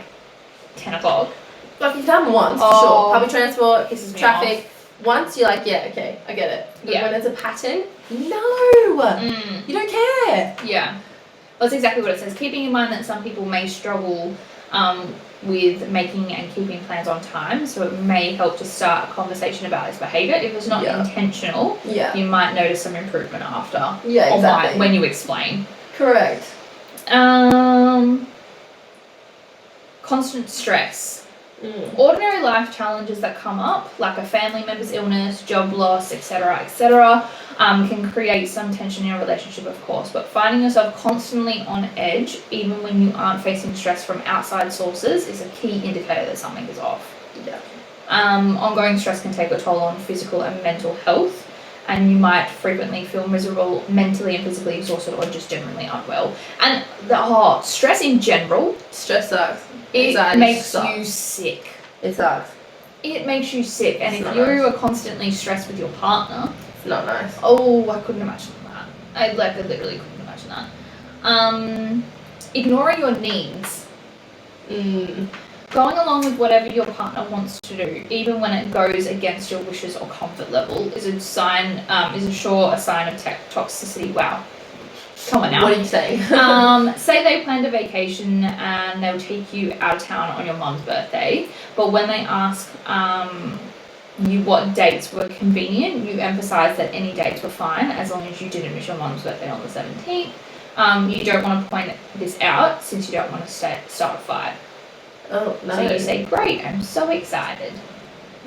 S2: 10 o'clock.
S1: Like, you've done once for sure. Public transport, traffic. Once you're like, yeah, okay, I get it. But when it's a pattern, no, you don't care.
S2: Yeah, well, that's exactly what it says. Keeping in mind that some people may struggle with making and keeping plans on time, so it may help to start a conversation about this behaviour. If it's not intentional, you might notice some improvement after.
S1: Yeah, exactly.
S2: Or when you explain.
S1: Correct.
S2: Constant stress. Ordinary life challenges that come up, like a family member's illness, job loss, etc., can create some tension in your relationship, of course, but finding yourself constantly on edge, even when you aren't facing stress from outside sources, is a key indicator that something is off.
S1: Yeah.
S2: Ongoing stress can take a toll on physical and mental health, and you might frequently feel miserable, mentally and physically exhausted, or just generally unwell. And stress in general,
S1: Stress sucks.
S2: it
S1: Anxiety
S2: makes
S1: sucks.
S2: you sick.
S1: It sucks.
S2: It makes you sick, and
S1: It's
S2: if
S1: not
S2: you
S1: nice.
S2: are constantly stressed with your partner,
S1: It's not nice.
S2: oh, I couldn't imagine that. I literally couldn't imagine that. Ignoring your needs. Going along with whatever your partner wants to do, even when it goes against your wishes or comfort level, is a sign. Is a sign of toxicity. Wow. Come on now.
S1: What are you saying?
S2: Say they planned a vacation and they'll take you out of town on your mum's birthday, but when they ask you what dates were convenient, you emphasize that any dates were fine as long as you didn't miss your mum's birthday on the 17th. You don't want to point this out since you don't want to start a fight.
S1: Oh no.
S2: So you say, "Great, I'm so excited."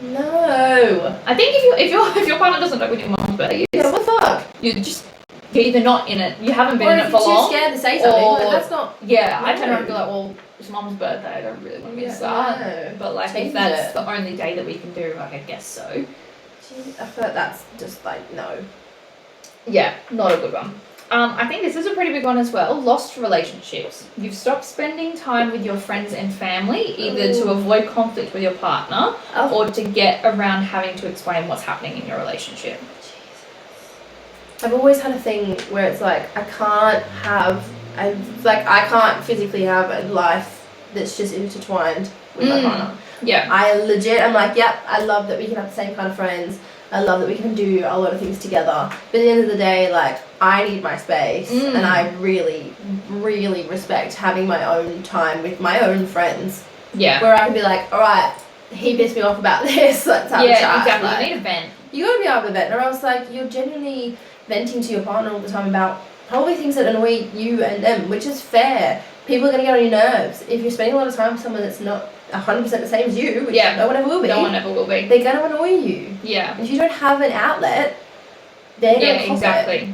S1: No.
S2: I think if your partner doesn't know when your mum's birthday is,
S1: Yeah, what the fuck?
S2: you're either not in it, you haven't been
S1: Or
S2: in
S1: if
S2: it
S1: you're
S2: for
S1: too
S2: long.
S1: scared to say something,
S2: or-
S1: like, that's not.
S2: Yeah, I
S1: No.
S2: turn around and be like, well, it's mum's birthday, I don't really want to miss
S1: Yeah,
S2: that.
S1: no.
S2: But like,
S1: Change
S2: if that's
S1: it.
S2: the only day that we can do, like, I guess so.
S1: Jeez, I feel like that's just like no.
S2: Yeah, not a good one. I think this is a pretty big one as well. Lost relationships. You've stopped spending time with your friends and family, either to avoid conflict with your partner or to get around having to explain what's happening in your relationship.
S1: I've always had a thing where it's like I can't physically have a life that's just intertwined with my partner.
S2: Yeah.
S1: I legit am like, yep, I love that we can have the same kind of friends. I love that we can do a lot of things together. But at the end of the day, like, I need my space, and I really, really respect having my own time with my own friends.
S2: Yeah.
S1: Where I can be like, all right, he pissed me off about this. Let's have a chat.
S2: Exactly.
S1: Like,
S2: You need a vent.
S1: you gotta be able to vent, or else like you're genuinely venting to your partner all the time about probably things that annoy you and them, which is fair. People are gonna get on your nerves if you're spending a lot of time with someone that's not 100% the same as you, which no one ever will be.
S2: No one ever will be.
S1: They're gonna annoy you.
S2: Yeah.
S1: And if you don't have an outlet, they're gonna cop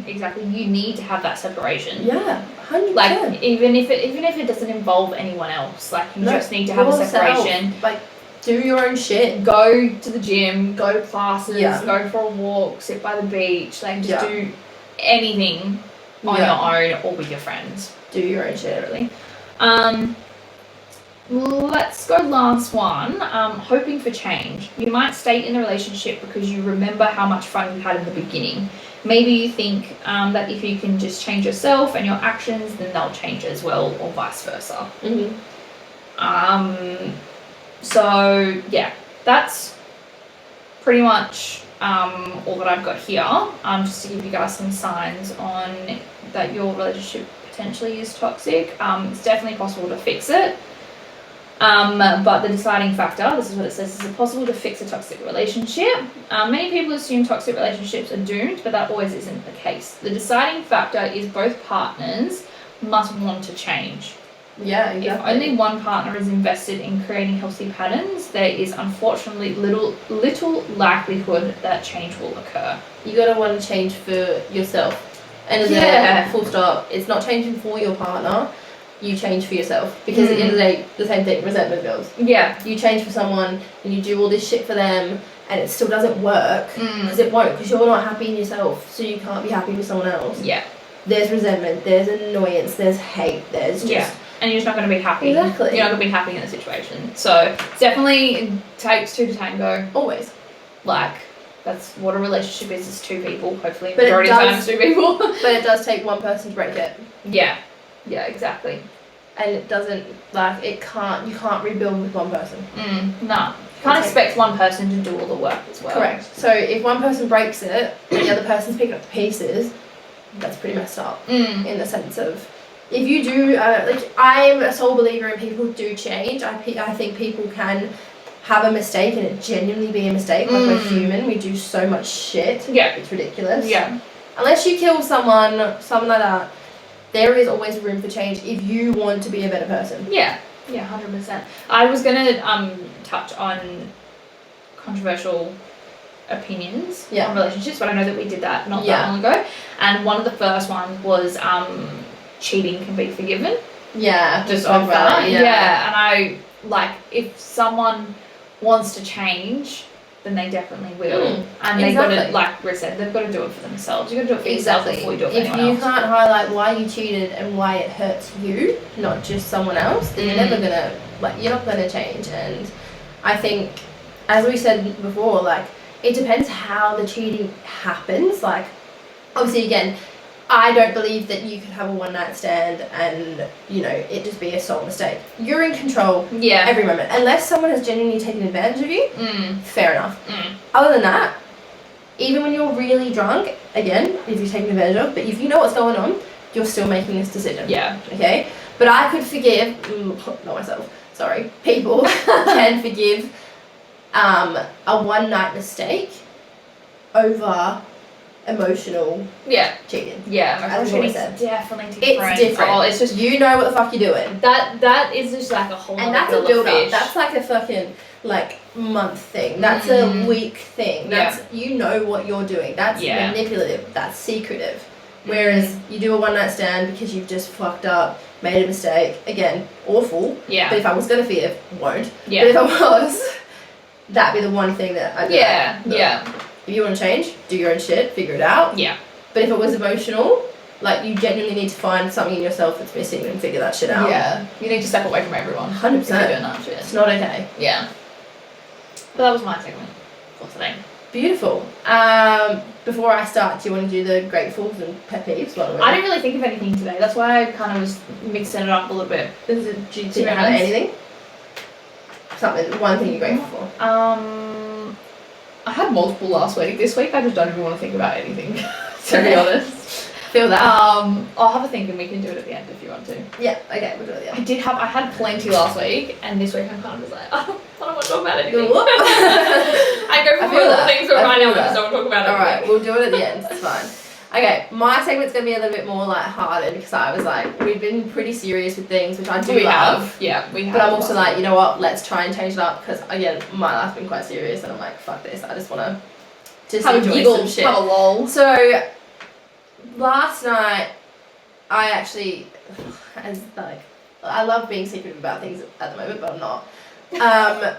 S2: exactly. You need to have that separation.
S1: it. Yeah, 100%.
S2: Like even if it doesn't involve anyone else, like you just need to have a separation.
S1: Like, do your own shit.
S2: Go to the gym, go to classes,
S1: Yeah.
S2: go for a walk, sit by the beach, like just
S1: Yeah.
S2: do anything on your own or with your friends.
S1: Do your own shit.
S2: Really. Let's go last one. Hoping for change. You might stay in the relationship because you remember how much fun you had in the beginning. Maybe you think that if you can just change yourself and your actions, then they'll change as well, or vice versa. So yeah, that's pretty much all that I've got here. Just to give you guys some signs on that your relationship potentially is toxic. It's definitely possible to fix it. But the deciding factor, this is what it says, is it possible to fix a toxic relationship? Many people assume toxic relationships are doomed, but that always isn't the case. The deciding factor is both partners must want to change.
S1: Yeah, exactly.
S2: If only one partner is invested in creating healthy patterns, there is unfortunately little likelihood that change will occur.
S1: You gotta want to change for yourself. And full stop. It's not changing for your partner. You change for yourself, because at the end of the day, the same thing, resentment builds.
S2: Yeah.
S1: You change for someone and you do all this shit for them and it still doesn't work, because it won't, because you're not happy in yourself, so you can't be happy with someone else.
S2: Yeah.
S1: There's resentment, there's annoyance, there's hate, there's just...
S2: And you're just not going to be happy.
S1: Exactly.
S2: You're not going to be happy in the situation. So it definitely takes two to tango.
S1: Always.
S2: Like, that's what a relationship is. It's two people, hopefully.
S1: But
S2: Majority of times two people.
S1: But it does take one person to break it.
S2: Yeah. Yeah, exactly.
S1: And it doesn't, like, you can't rebuild with one person.
S2: No. You can't expect one person to do all the work as well.
S1: Correct. So if one person breaks it and the other person's picking up the pieces, that's pretty messed up. In the sense of, if you do, I'm a sole believer in people do change. I think people can have a mistake and it genuinely be a mistake. Like, we're human, we do so much shit.
S2: Yeah.
S1: It's ridiculous.
S2: Yeah.
S1: Unless you kill someone, something like that, there is always room for change if you want to be a better person.
S2: Yeah. Yeah, 100%. I was gonna touch on controversial opinions on relationships, but I know that we did that not that long ago. And one of the first ones was cheating can be forgiven.
S1: Yeah,
S2: just off that. Yeah, and I like if someone wants to change, then they definitely will. And they've got to, like Rick said, they've got to do it for themselves. You've got to do it for yourself before you do it for anyone else.
S1: If you can't highlight why you cheated and why it hurts you, not just someone else, then you're never gonna, like, you're not gonna change. And I think, as we said before, like, it depends how the cheating happens. Like, obviously, again, I don't believe that you could have a one-night stand and, you know, it just be a sole mistake. You're in control every moment. Unless someone has genuinely taken advantage of you, fair enough. Other than that, even when you're really drunk, again, if you're taken advantage of, but if you know what's going on, you're still making this decision.
S2: Yeah.
S1: Okay? But I could forgive, not myself, sorry, people can forgive a one-night mistake over emotional cheating.
S2: Yeah, emotional cheating is definitely different.
S1: It's different.
S2: Oh, it's just,
S1: you know what the fuck you're doing.
S2: That is just like a whole
S1: and that's a build up. That's like a fucking like month thing. That's a week thing. That's you know what you're doing. That's manipulative. That's secretive. Whereas you do a one night stand because you've just fucked up, made a mistake. Again, awful. Yeah. But if I was gonna forgive, won't. Yeah. But if I was, that'd be the one thing that I'd be like, if you want to change, do your own shit, figure it out. Yeah. But if it was emotional, like, you genuinely need to find something in yourself that's missing and figure that shit out.
S2: Yeah. You need to step away from everyone.
S1: 100%.
S2: If you're doing that shit.
S1: It's not okay.
S2: Yeah. But that was my segment for today.
S1: Beautiful. Before I start, do you want to do the gratefuls and pet peeves?
S2: I didn't really think of anything today. That's why I kind of was mixing it up a little bit.
S1: Do you have anything? Something, one thing you're grateful for?
S2: I had multiple last week. This week I just don't even want to think about anything, to be honest.
S1: Feel that.
S2: I'll have a think and we can do it at the end if you want to.
S1: Yeah, okay, we'll do it at the end.
S2: I had plenty last week, and this week I'm kind of just like, I don't want to talk about anything.
S1: What?
S2: I go for more things, but right now I just don't want to talk about it.
S1: Alright, we'll do it at the end, it's fine. Okay, my segment's going to be a little bit more light-hearted because I was like, we've been pretty serious with things, which I do love.
S2: Yeah, we have.
S1: But I'm also like, you know what, let's try and change it up because, again, my life's been quite serious and I'm like, fuck this, I just want to just
S2: have
S1: enjoy
S2: a giggle,
S1: some shit.
S2: have a lol.
S1: So, last night, I actually, I love being secretive about things at the moment, but I'm not. I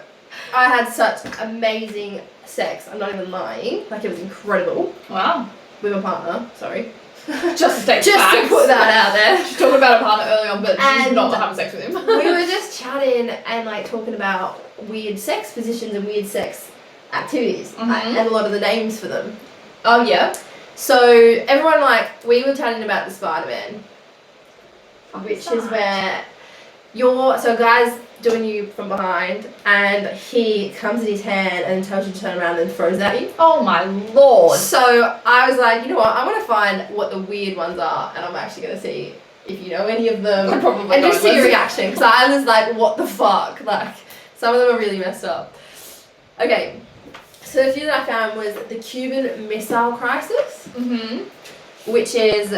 S1: had such amazing sex, I'm not even lying, like it was incredible.
S2: Wow.
S1: With my partner, sorry.
S2: Just to
S1: put that out there.
S2: She's talking about a partner early on, but she's not having sex with him.
S1: We were just chatting and like talking about weird sex positions and weird sex activities and a lot of the names for them.
S2: Oh yeah.
S1: So everyone we were chatting about the Spider-Man, which is where so a guy's doing you from behind and he comes in his hand and tells you to turn around and throws at you.
S2: Oh my lord.
S1: So I was like, you know what, I want to find what the weird ones are and I'm actually going to see if you know any of them.
S2: I probably
S1: and just see your reaction because I was like, what the fuck? Like, some of them are really messed up. Okay, so the few that I found was the Cuban Missile Crisis, which is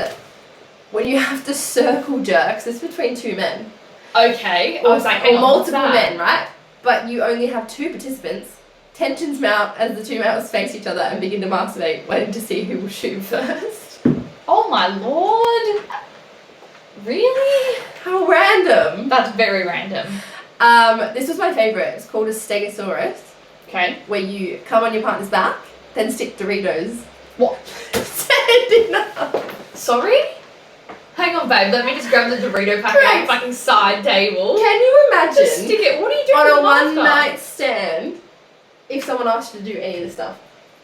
S1: when you have to circle jerk. So it's between two men.
S2: Okay.
S1: Or multiple men, right? But you only have two participants. Tensions mount as the two males face each other and begin to masturbate, waiting to see who will shoot first.
S2: Oh my lord. Really?
S1: How random.
S2: That's very random.
S1: This was my favourite. It's called a Stegosaurus.
S2: Okay.
S1: Where you come on your partner's back, then stick Doritos.
S2: What? Sorry? Hang on, babe. Let me just grab the Dorito packet off the fucking side table.
S1: Can you imagine?
S2: Just stick it. What are you doing
S1: on a one-night stand? If someone asked you to do any of this stuff.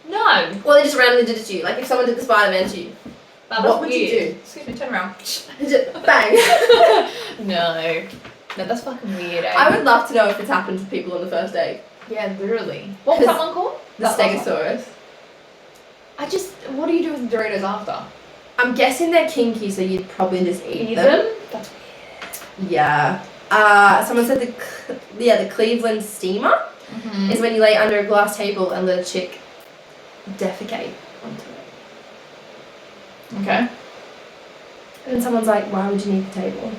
S2: No.
S1: Well, they just randomly did it to you. Like if someone did the Spider-Man to you. What would you do?
S2: Excuse me. Turn around.
S1: Bang.
S2: No, that's fucking weird. Eh?
S1: I would love to know if it's happened to people on the first date.
S2: Yeah, literally. What was that one called?
S1: The Stegosaurus.
S2: What do you do with the Doritos after?
S1: I'm guessing they're kinky, so you'd probably just eat them.
S2: That's weird.
S1: Yeah. Someone said the Cleveland steamer is when you lay under a glass table and let a chick defecate onto it.
S2: Okay.
S1: And someone's like, why would you need the table?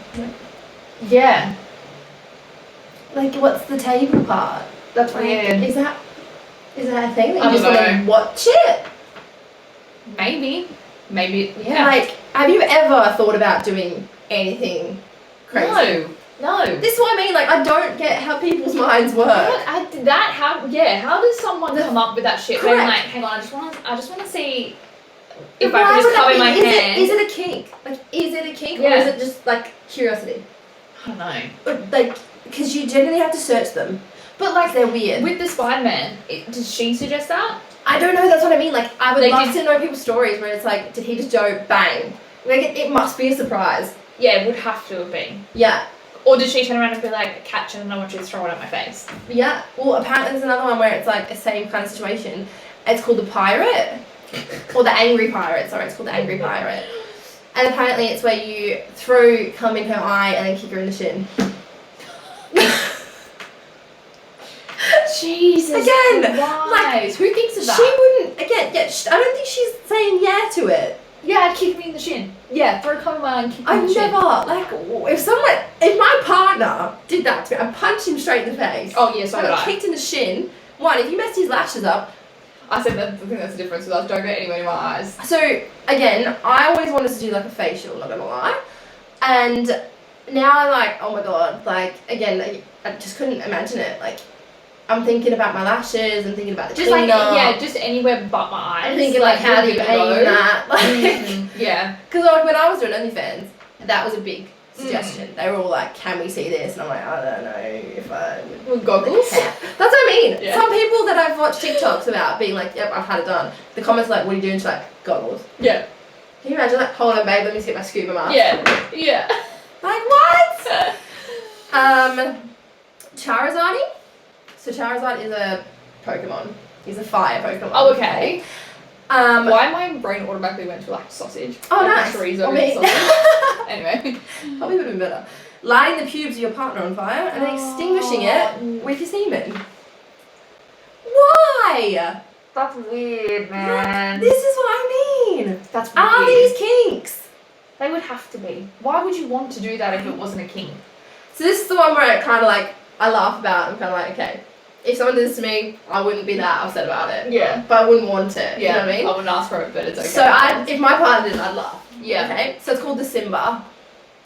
S2: Yeah.
S1: Like, what's the table part?
S2: That's
S1: Like,
S2: weird.
S1: is that a thing that
S2: I
S1: you just
S2: don't
S1: want to watch it?
S2: Maybe, yeah.
S1: Like, have you ever thought about doing anything crazy?
S2: No.
S1: This is what I mean. Like, I don't get how people's minds work.
S2: How does someone come up with that shit?
S1: Correct.
S2: Being like, hang on, I just want to see if
S1: But
S2: I
S1: why
S2: can just
S1: would
S2: cover
S1: that
S2: my
S1: be?
S2: hand.
S1: Is it a kink? Like, is it a kink or
S2: Yeah.
S1: is it just like curiosity?
S2: I don't know.
S1: But, like, because you generally have to search them.
S2: But like
S1: They're weird.
S2: with the Spider-Man, did she suggest that?
S1: I don't know. That's what I mean. Like, I would
S2: Like,
S1: love to know people's stories where it's like, did he just go bang? Like, it must be a surprise.
S2: Yeah, it would have to have been.
S1: Yeah.
S2: Or did she turn around and be like, catch it and I want you to throw it at my face?
S1: Yeah. Well, apparently there's another one where it's like the same kind of situation. It's called the pirate. Or the angry pirate. Sorry, it's called the angry pirate. And apparently it's where you throw cum in her eye and then kick her in the shin.
S2: Jesus.
S1: Again,
S2: Why? Who thinks of that?
S1: She wouldn't, again, yeah, I don't think she's saying yeah to it.
S2: Yeah, kick me in the shin. Yeah, throw a cum in my eye and kick me in
S1: I've
S2: the shin.
S1: never, like, if my partner did that to me, I'd punch him straight in the face.
S2: Oh, yeah, so
S1: I
S2: would
S1: got
S2: I.
S1: kicked in the shin. One, if you messed his lashes up.
S2: I said that I think that's the difference because I don't get anywhere in my eyes.
S1: So, again, I always wanted to do, like, a facial, not gonna lie. And now I'm like, oh my god, like, again, I just couldn't imagine it. Like, I'm thinking about my lashes, I'm thinking about the
S2: Just like,
S1: cleanup.
S2: yeah, just anywhere but my eyes.
S1: I'm thinking, like, how do you aim that? Like,
S2: yeah.
S1: because, like, when I was doing OnlyFans, that was a big suggestion. They were all like, can we see this? And I'm like, I don't know if I would.
S2: With goggles?
S1: That's what I mean.
S2: Yeah.
S1: Some people that I've watched TikToks about being like, yep, I've had it done. The comments are like, what are you doing? She's like, goggles.
S2: Yeah.
S1: Can you imagine that? Hold on, babe, let me just get my scuba mask.
S2: Yeah.
S1: Like, what? Charizard. So Charizard is a Pokemon. He's a fire Pokemon.
S2: Oh, okay.
S1: Why?
S2: Why my brain automatically went to like sausage?
S1: Oh,
S2: like
S1: nice.
S2: Chorizo
S1: I mean-
S2: sausage. Anyway.
S1: Probably would have been better. Lighting the pubes of your partner on fire and then extinguishing it with your semen. Why?
S2: That's weird, man.
S1: This is what I mean.
S2: That's weird.
S1: Are these kinks?
S2: They would have to be. Why would you want to do that if it wasn't a kink?
S1: So this is the one where I kind of like, I laugh about. I'm kind of like, okay, if someone did this to me, I wouldn't be that upset about it.
S2: Yeah.
S1: But I wouldn't want it.
S2: Yeah.
S1: You know what I mean?
S2: I wouldn't ask for it, but it's okay.
S1: So if my partner did, I'd laugh.
S2: Yeah.
S1: Okay. So it's called the Simba,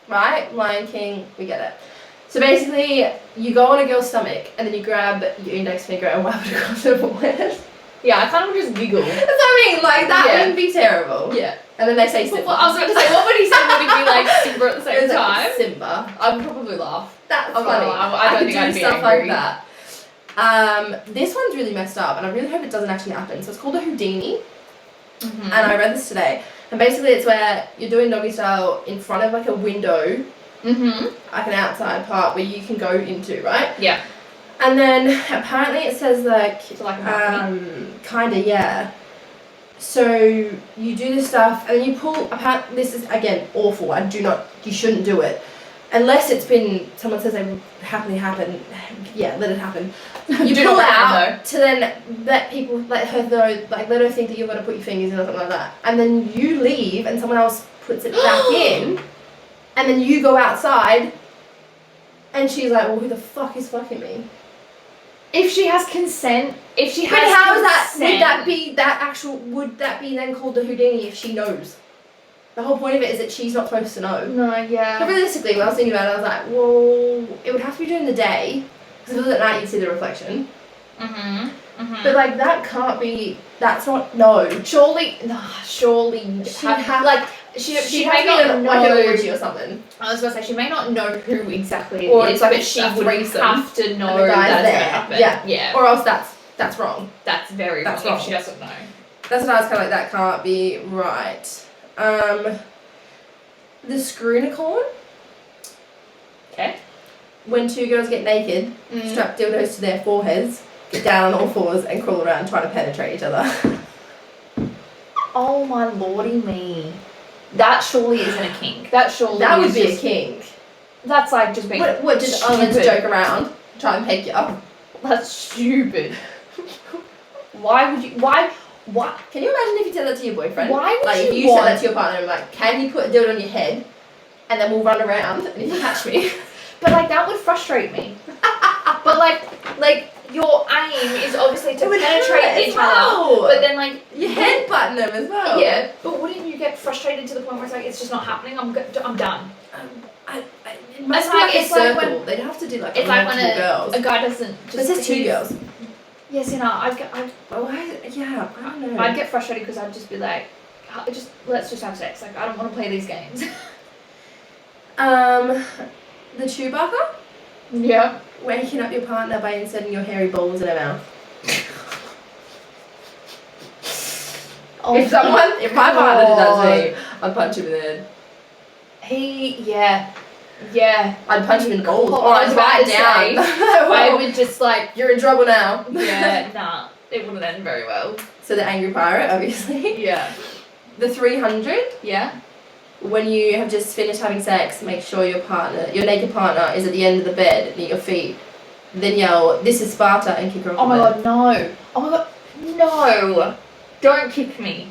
S1: right? Lion King. We get it. So basically, you go on a girl's stomach and then you grab your index finger and whap it across her forehead.
S2: Yeah, I kind of would just giggle.
S1: That's what I mean. Like that
S2: Yeah.
S1: wouldn't be terrible.
S2: Yeah.
S1: And then they say Simba.
S2: Well, I was about to say, what would he say? Would he be like Simba at the same
S1: It's like,
S2: time?
S1: Simba.
S2: I would probably laugh.
S1: That's
S2: I'm not
S1: funny.
S2: gonna lie, I don't
S1: could
S2: think
S1: do
S2: I'd be
S1: stuff
S2: angry.
S1: like that. This one's really messed up, and I really hope it doesn't actually happen. So it's called a Houdini, and I read this today. And basically, it's where you're doing doggy style in front of like a window, like an outside part where you can go into, right?
S2: Yeah.
S1: And then apparently it says like,
S2: So like a balcony?
S1: kinda, yeah. So you do this stuff, and then you pull. Apparently, this is again awful. You shouldn't do it. Unless it's been, someone says they happily happen, yeah, let it happen. You
S2: Do
S1: pull
S2: not
S1: out to then let people, let her know, like let her think that you're going to put your fingers in or something like that. And then you leave and someone else puts it back in. And then you go outside and she's like, well, who the fuck is fucking me?
S2: If she has consent,
S1: But how is that, would that be then called the Houdini if she knows? The whole point of it is that she's not supposed to know.
S2: No, yeah.
S1: But realistically, when I was thinking about it, I was like, well, it would have to be during the day, because if it was at night, you'd see the reflection. But like, that can't be, that's not, no.
S2: Surely, she may not know.
S1: Like an orgy or something.
S2: I was going to say, she may not know who exactly
S1: Or
S2: it
S1: it's
S2: is,
S1: like
S2: but she
S1: a
S2: would
S1: threesome,
S2: have to know
S1: and the guy's
S2: that's going to
S1: there.
S2: happen.
S1: Yeah.
S2: Yeah.
S1: Or else that's wrong.
S2: That's very
S1: That's
S2: wrong
S1: wrong.
S2: if she doesn't know.
S1: That's what I was kind of like, that can't be right. The screw-unicorn,
S2: Okay.
S1: when two girls get naked, strap dildos to their foreheads, get down on all fours and crawl around trying to penetrate each other.
S2: Oh my lordy me. That surely isn't a kink. That surely
S1: That would
S2: is
S1: be
S2: just,
S1: a kink.
S2: That's like just being
S1: What just, let's
S2: stupid.
S1: joke around, try and peg you up.
S2: That's stupid. Why would you? Why?
S1: Can you imagine if you said that to your boyfriend?
S2: Why would
S1: like,
S2: you
S1: if you
S2: want-
S1: said that to your partner, like, can you put a dildo on your head, and then we'll run around, and if you catch me.
S2: But like that would frustrate me. But like your aim is obviously to
S1: It would hurt
S2: penetrate
S1: as
S2: each other.
S1: well.
S2: But then like
S1: You headbutting them as well.
S2: yeah. But wouldn't you get frustrated to the point where it's like it's just not happening? I'm done.
S1: It must
S2: It's
S1: be
S2: like-
S1: like a
S2: it's like
S1: circle. They'd have to do like
S2: It's like when
S1: multiple girls.
S2: a guy doesn't just.
S1: This is 2 girls.
S2: Yes, you know, I'd
S1: Yeah, I don't know.
S2: I'd get frustrated because I'd just be like, let's just have sex. Like I don't want to play these games.
S1: The Chewbacca?
S2: Yeah.
S1: Waking up your partner by inserting your hairy balls in her mouth. If my partner did that to me, I'd punch him in the head.
S2: Yeah.
S1: I'd punch him in the balls.
S2: Oh,
S1: Or
S2: I was
S1: I'd
S2: about
S1: write
S2: to
S1: down.
S2: I would just like,
S1: You're in trouble now.
S2: yeah, nah, it wouldn't end very well.
S1: So the angry pirate, obviously.
S2: Yeah.
S1: The 300.
S2: Yeah.
S1: When you have just finished having sex, make sure your naked partner is at the end of the bed near your feet. Then yell, "This is Sparta," and kick her off
S2: Oh
S1: the
S2: my
S1: bed.
S2: god, no. Oh my god, no. Don't kick me.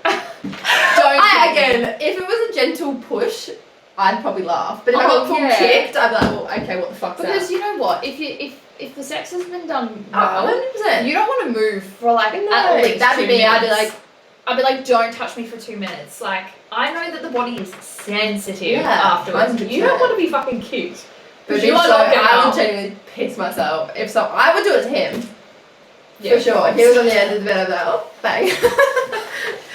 S1: Again, if it was a gentle push, I'd probably laugh. But if I got full kicked, I'd be like, well, okay, what the fuck's
S2: Because
S1: that?
S2: you know what? If the sex has been done
S1: Oh,
S2: well,
S1: 100%.
S2: you don't want to move for like
S1: No,
S2: at least
S1: that'd
S2: 2
S1: be me.
S2: minutes. I'd be like, don't touch me for 2 minutes. Like, I know that the body is sensitive afterwards.
S1: 100%.
S2: You don't want to be fucking kicked.
S1: But
S2: You
S1: if
S2: are
S1: so,
S2: not getting
S1: I
S2: out.
S1: would genuinely piss myself. If so, I would do it to him.
S2: Yeah,
S1: for sure. If he was on the end of the bed, I'd be like, oh, bang.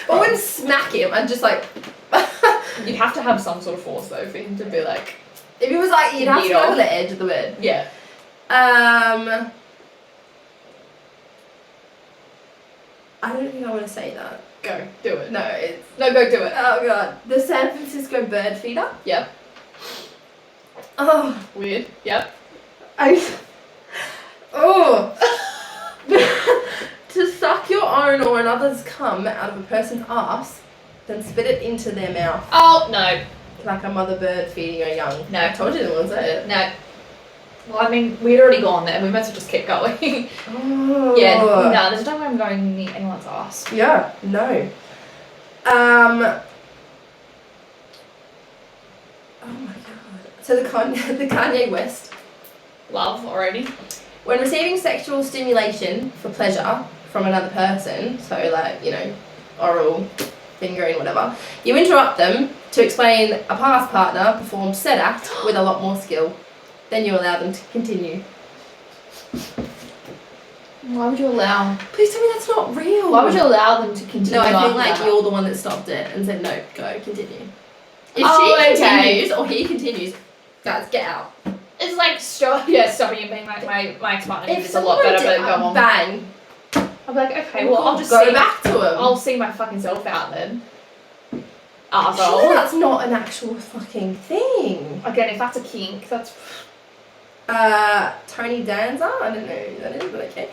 S1: I wouldn't smack him. I'd just like.
S2: You'd have to have some sort of force though for him to be like.
S1: If he was like, you'd have to go on the edge of the bed.
S2: Yeah.
S1: I don't think I want to say that.
S2: Go. Do it.
S1: No, it's.
S2: No, go do it.
S1: Oh god. The San Francisco bird feeder.
S2: Yep.
S1: Oh.
S2: Weird. Yep.
S1: Oh. To suck your own or another's cum out of a person's ass, then spit it into their mouth.
S2: Oh, no.
S1: Like a mother bird feeding her young.
S2: No.
S1: I told you didn't want to say it.
S2: No. Well, I mean, we'd already gone there. We might as well just keep going.
S1: Oh.
S2: Yeah, no, there's no way I'm going near anyone's ass.
S1: Yeah, no. Oh my god. So the Kanye West.
S2: Love already.
S1: When receiving sexual stimulation for pleasure from another person, so like, you know, oral, fingering, whatever, you interrupt them to explain a past partner performed said act with a lot more skill. Then you allow them to continue.
S2: Why would you allow?
S1: Please tell me that's not real.
S2: Why would you allow them to continue?
S1: No, I
S2: after
S1: think like
S2: that?
S1: you're the one that stopped it and said no, go, continue. If
S2: Oh,
S1: she
S2: okay.
S1: continues or he continues, guys, get out.
S2: It's like stopping and being like my ex-partner
S1: If
S2: is a lot better, but go on.
S1: bang,
S2: I'll be like, okay, well I'll just
S1: go
S2: see,
S1: back to him.
S2: I'll see my fucking self out then.
S1: Surely
S2: Arsehole.
S1: that's not an actual fucking thing.
S2: Again, if that's a kink, that's
S1: Tony Danza, I don't know who that is, but okay.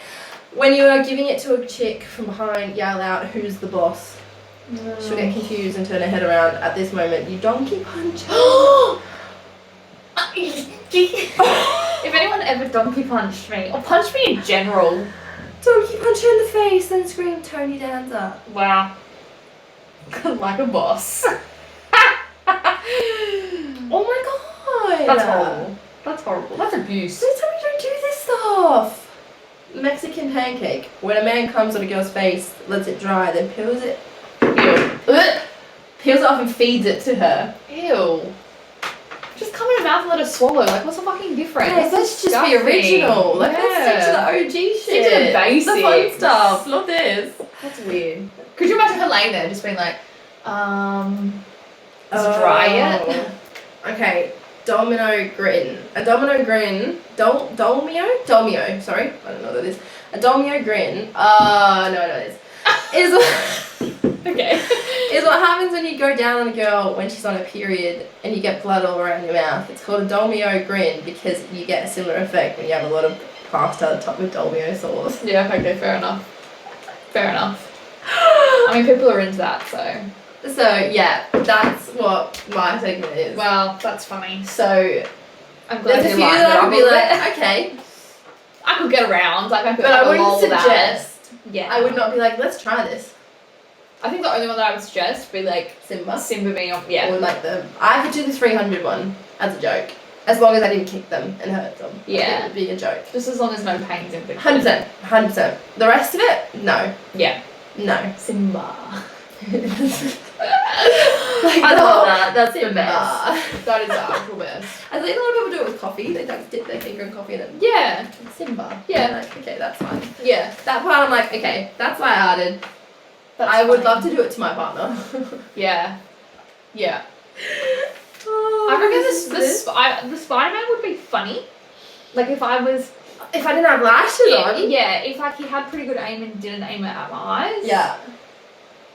S1: When you are giving it to a chick from behind, yell out, "Who's the boss?" She'll get confused and turn her head around. At this moment, you donkey punch her.
S2: If anyone ever donkey punched me, or punched me in general,
S1: Donkey punch her in the face, then scream Tony Danza.
S2: wow. Like a boss.
S1: Oh my god!
S2: That's horrible. That's horrible. That's abuse.
S1: Please tell me don't do this stuff. Mexican pancake. When a man comes on a girl's face, lets it dry, then peels it. Peels it off and feeds it to her.
S2: Ew. Just come in her mouth and let her swallow. Like, what's the fucking difference?
S1: Guys, let's just be original. Like, let's stick to the OG shit.
S2: Stick to the basics.
S1: The fun stuff, not this.
S2: That's weird. Could you imagine her laying there just being like, dry it?
S1: Okay, domino grin. A domino grin, dolmio, sorry, I don't know what that is. A dolmio grin, no, I know what it is.
S2: Okay.
S1: Is what happens when you go down on a girl when she's on a period and you get blood all around your mouth. It's called a dolmio grin because you get a similar effect when you have a lot of pasta topped with dolmio sauce.
S2: Yeah, okay, fair enough. Fair enough. I mean, people are into that, so.
S1: So, yeah, that's what my segment is.
S2: Well, that's funny.
S1: So,
S2: I'm glad
S1: there's a
S2: you
S1: few
S2: lined
S1: that
S2: it
S1: I
S2: up
S1: could
S2: a
S1: be
S2: little
S1: like,
S2: bit.
S1: okay.
S2: I could get around, like I could
S1: But I wouldn't
S2: lol that.
S1: suggest.
S2: Yeah.
S1: I would not be like, let's try this.
S2: I think the only one that I would suggest would be like
S1: Simba.
S2: Simba being on, yeah.
S1: Or like I could do the 300 one as a joke. As long as I didn't kick them and hurt them.
S2: Yeah.
S1: It would be a joke.
S2: Just as long as no pain's inflicted.
S1: 100%. The rest of it, no.
S2: Yeah.
S1: No.
S2: Simba.
S1: Like,
S2: I love that. That's the
S1: Simba.
S2: best. That is the actual best.
S1: I think a lot of people do it with coffee. They like dip their finger in coffee and then
S2: Yeah.
S1: Simba.
S2: Yeah.
S1: Like, okay, that's fine.
S2: Yeah.
S1: That part I'm like, okay, that's lighthearted.
S2: That's
S1: I would
S2: funny.
S1: love to do it to my partner.
S2: Yeah. Yeah.
S1: Oh,
S2: I reckon the Spider-Man would be funny. Like if I
S1: didn't have lashes on.
S2: Yeah, if like he had pretty good aim and didn't aim it at my eyes.
S1: Yeah.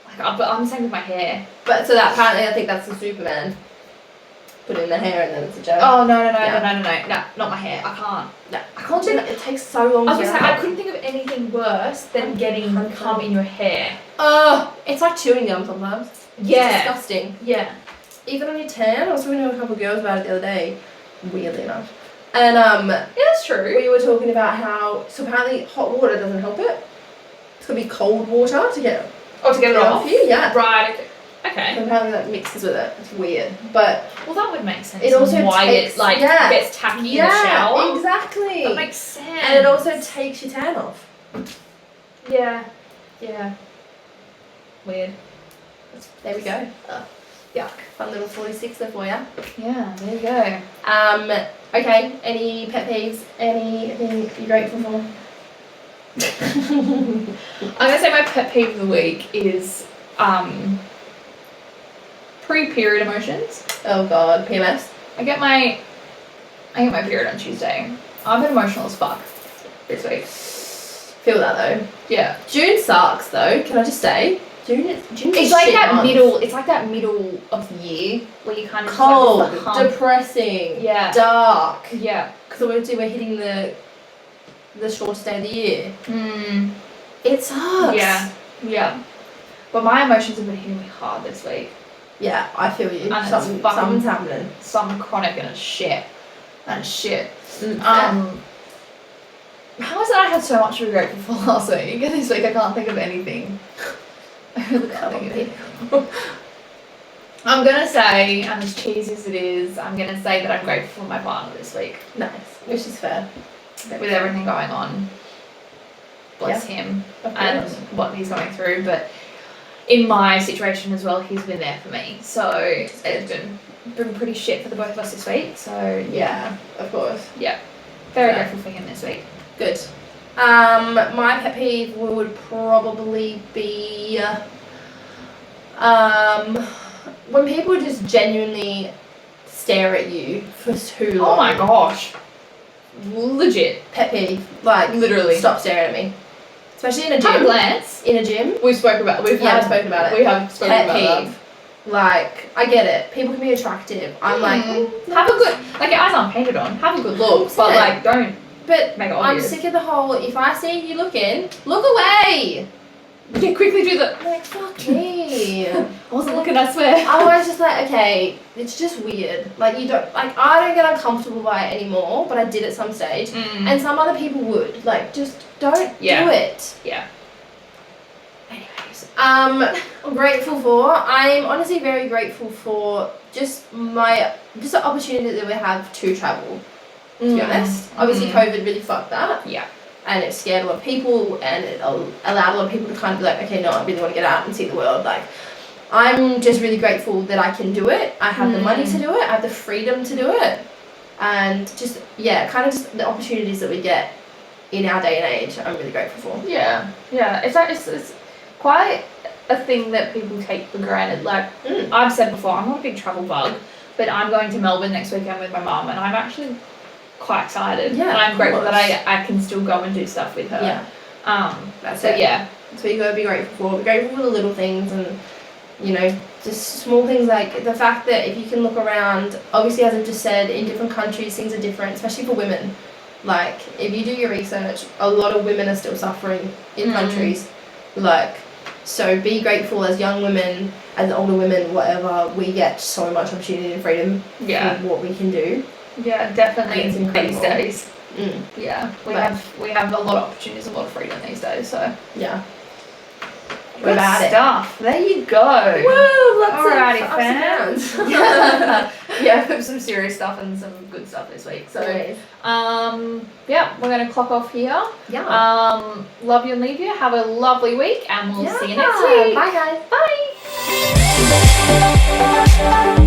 S2: Like, but I'm the same with my hair.
S1: But so that apparently I think that's the Superman. Put in the hair and then it's a joke.
S2: Oh no,
S1: Yeah.
S2: no, not my hair. I can't.
S1: No.
S2: I can't do
S1: It takes so long
S2: I
S1: to
S2: was
S1: get
S2: gonna say, I
S1: out.
S2: couldn't think of anything worse than getting cum in your hair.
S1: Oh, it's like chewing gum sometimes.
S2: Yeah.
S1: It's disgusting.
S2: Yeah.
S1: Even on your tan, I was talking to a couple of girls about it the other day, weirdly enough. And
S2: Yeah, that's true.
S1: we were talking about how, so apparently hot water doesn't help it. It's gonna be cold water to get
S2: To get it off
S1: you, yeah.
S2: Right. Okay.
S1: So apparently that mixes with it. It's weird. But
S2: Well, that would make sense.
S1: It also
S2: why
S1: takes-
S2: it like
S1: yeah.
S2: gets tacky in the shower.
S1: exactly.
S2: That makes sense.
S1: And it also takes your tan off.
S2: Yeah. Yeah. Weird.
S1: There we go.
S2: Yuck.
S1: Fun little 46 there for you.
S2: Yeah. There you go.
S1: Okay, any pet peeves? Anything you're grateful for?
S2: I'm gonna say my pet peeve of the week is pre-period emotions.
S1: Oh god, PMS.
S2: I get my period on Tuesday. I've been emotional as fuck this week.
S1: Feel that though.
S2: Yeah.
S1: June sucks though, can I just say? June is
S2: It's like
S1: shit
S2: that
S1: month.
S2: middle. It's like that middle of the year where you kind of
S1: Cold,
S2: just like hump.
S1: depressing,
S2: Yeah.
S1: dark.
S2: Yeah.
S1: Because obviously we're hitting the shortest day of the year.
S2: Mm.
S1: It sucks.
S2: Yeah. Yeah. But my emotions have been hitting me hard this week.
S1: Yeah, I feel you.
S2: And it's
S1: Something's happening.
S2: Some chronic and it's shit. And it's shit.
S1: Yeah.
S2: How is it I had so much to be grateful for last week? And this week I can't think of anything. I really can't think of anything. I'm gonna say, and as cheesy as it is, I'm gonna say that I'm grateful for my partner this week.
S1: Nice, which is fair.
S2: With everything going on. Bless him
S1: Of
S2: and
S1: course.
S2: what he's going through, but in my situation as well, he's been there for me. So it's been pretty shit for the both of us this week. So
S1: Yeah, of course.
S2: yeah. Very
S1: Yeah.
S2: grateful for him this week.
S1: Good. My pet peeve would probably be when people just genuinely stare at you for too long.
S2: Oh my gosh. Legit.
S1: Pet peeve. Like,
S2: Literally.
S1: stop staring at me. Especially in a
S2: Have a
S1: gym.
S2: glance.
S1: In a gym.
S2: We've spoken about it.
S1: Spoken about it.
S2: We have spoken
S1: Pet
S2: about
S1: peeve. Like, I get it. People can be attractive. I'm like,
S2: have a good, like your eyes aren't painted on. Have a good look, but
S1: Yeah.
S2: like don't
S1: but
S2: make it
S1: I'm
S2: obvious.
S1: sick of the whole, if I see you looking, look away!
S2: Yeah, quickly do the.
S1: I'm like, fuck me.
S2: I wasn't looking, I swear.
S1: I was just like, okay, it's just weird. Like, you don't, like, I don't get uncomfortable by it anymore, but I did at some stage.
S2: Mm.
S1: And some other people would. Like, just don't
S2: Yeah.
S1: do it.
S2: Yeah.
S1: Anyways, I'm grateful for, I'm honestly very grateful for just the opportunity that we have to travel, to be honest. Obviously, COVID really fucked that.
S2: Yeah.
S1: And it scared a lot of people, and it allowed a lot of people to kind of be like, okay, no, I really want to get out and see the world. Like, I'm just really grateful that I can do it. I have the money to do it. I have the freedom to do it. And just, yeah, kind of just the opportunities that we get in our day and age, I'm really grateful for.
S2: Yeah. Yeah. It's quite a thing that people take for granted. Like I've said before, I'm not a big travel bug, but I'm going to Melbourne next weekend with my mum, and I'm actually quite excited.
S1: Yeah,
S2: And I'm
S1: of
S2: grateful
S1: course.
S2: that I can still go and do stuff with her.
S1: Yeah. That's
S2: So
S1: it.
S2: yeah.
S1: That's what you gotta be grateful for. Be grateful for the little things, and you know, just small things like the fact that if you can look around, obviously as I've just said, in different countries things are different, especially for women. Like if you do your research, a lot of women are still suffering in countries. Like, so be grateful as young women, as older women, whatever, we get so much opportunity and freedom
S2: Yeah.
S1: for what we can do.
S2: Yeah, definitely
S1: And it's
S2: these
S1: incredible.
S2: days.
S1: Mm.
S2: Yeah. We
S1: But-
S2: have a lot of opportunities, a lot of freedom these days, so
S1: Yeah. We're about it.
S2: stuff. There you go.
S1: Woo! Lots
S2: Alrighty,
S1: of ups
S2: fans.
S1: and downs.
S2: Yeah, some serious stuff and some good stuff this week. So, yeah, we're gonna clock off here.
S1: Yeah.
S2: Love you and leave you. Have a lovely week, and we'll see you next
S1: Yeah.
S2: week.
S1: Bye, guys.
S2: Bye.